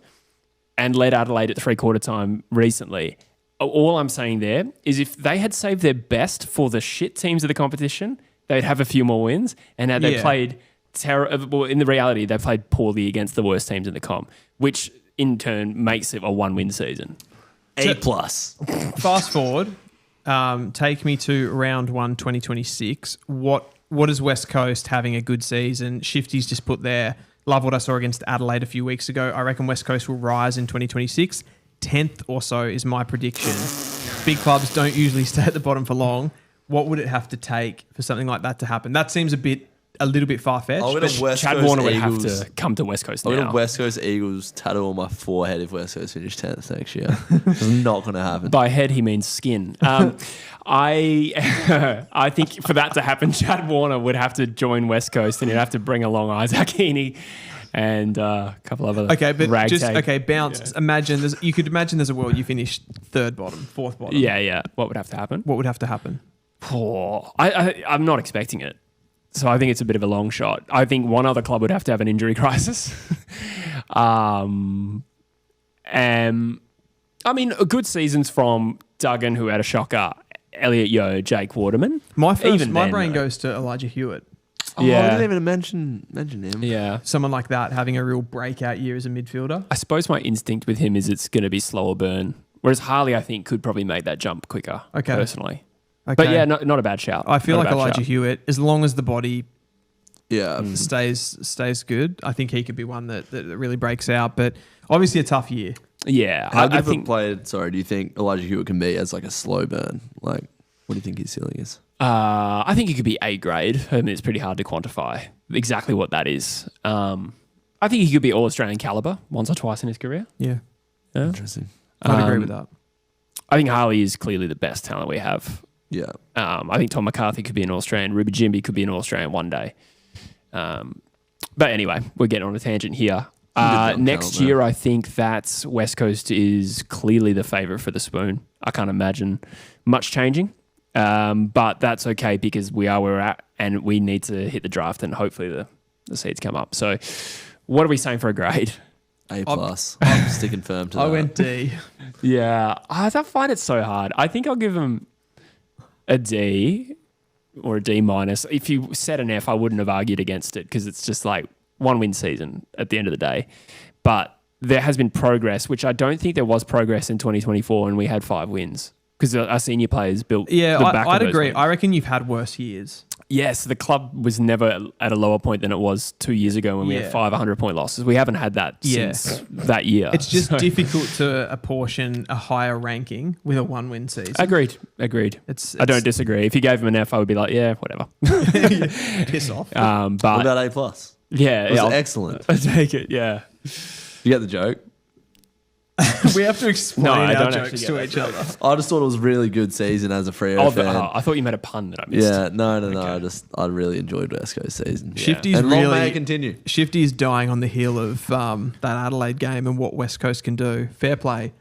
and led Adelaide at the 3/4 time recently. All I'm saying there is if they had saved their best for the shit teams of the competition, they'd have a few more wins. And had they played in the reality, they played poorly against the worst teams in the comp, which in turn makes it a 1-win season. A+. Fast forward. Take me to round 1, 2026. What is West Coast having a good season? Shifty's just put there. Love what I saw against Adelaide a few weeks ago. I reckon West Coast will rise in 2026. 10th or so is my prediction. Big clubs don't usually stay at the bottom for long. What would it have to take for something like that to happen? That seems a little bit far-fetched. Chad Warner would have to come to West Coast now. I'm going to West Coast Eagles tattoo on my forehead if West Coast finish 10th next year. It's not going to happen. By head, he means skin. I think for that to happen, Chad Warner would have to join West Coast and he'd have to bring along Isaac Heaney and a couple of other bounce. Yeah. Imagine you could imagine there's a world you finish 3rd bottom, 4th bottom. Yeah. What would have to happen? What would have to happen? I'm not expecting it. So I think it's a bit of a long shot. I think one other club would have to have an injury crisis. Good seasons from Duggan, who had a shocker, Elliot Yeo, Jake Waterman. My brain goes to Elijah Hewitt. I didn't even mention him. Yeah. Someone like that having a real breakout year as a midfielder. I suppose my instinct with him is it's going to be slower burn. Whereas Harley, I think, could probably make that jump quicker, personally. Okay. But yeah, not a bad shout. I feel like Elijah Hewitt, as long as the body stays good, I think he could be one that really breaks out. But obviously a tough year. Yeah. How good of a player, do you think Elijah Hewitt can be as a slow burn? What do you think his ceiling is? I think he could be A grade. I mean, it's pretty hard to quantify exactly what that is. I think he could be All-Australian caliber once or twice in his career. Yeah. Interesting. I'd agree with that. I think Harley is clearly the best talent we have. Yeah. I think Tom McCarthy could be an All-Australian. Ruby Jimby could be an All-Australian one day. But anyway, we're getting on a tangent here. Next year, I think that West Coast is clearly the favourite for the spoon. I can't imagine much changing. But that's okay because we are where we're at and we need to hit the draft and hopefully the seeds come up. So what are we saying for a grade? A+. I'm sticking firm to that. I went D. Yeah. I find it so hard. I think I'll give them a D or a D-. If you said an F, I wouldn't have argued against it because it's just 1-win season at the end of the day. But there has been progress, which I don't think there was progress in 2024 and we had 5 wins. Because our senior players built the back I'd of those agree. wins. I reckon you've had worse years. Yes, the club was never at a lower point than it was 2 years ago when we had 5 100-point losses. We haven't had that since that year. It's just difficult to apportion a higher ranking with a 1-win season. Agreed. I don't disagree. If you gave him an F, I would be like, yeah, whatever. Piss off. But what about A+? Yeah. It was excellent. I'll take it, yeah. You get the joke? We have to explain our jokes to each other. I just thought it was a really good season as a Freo fan. I thought you made a pun that I missed. Yeah, no. Okay. I really enjoyed West Coast season. Shifty's and long may it continue. Shifty is dying on the heel of that Adelaide game and what West Coast can do. Fair play.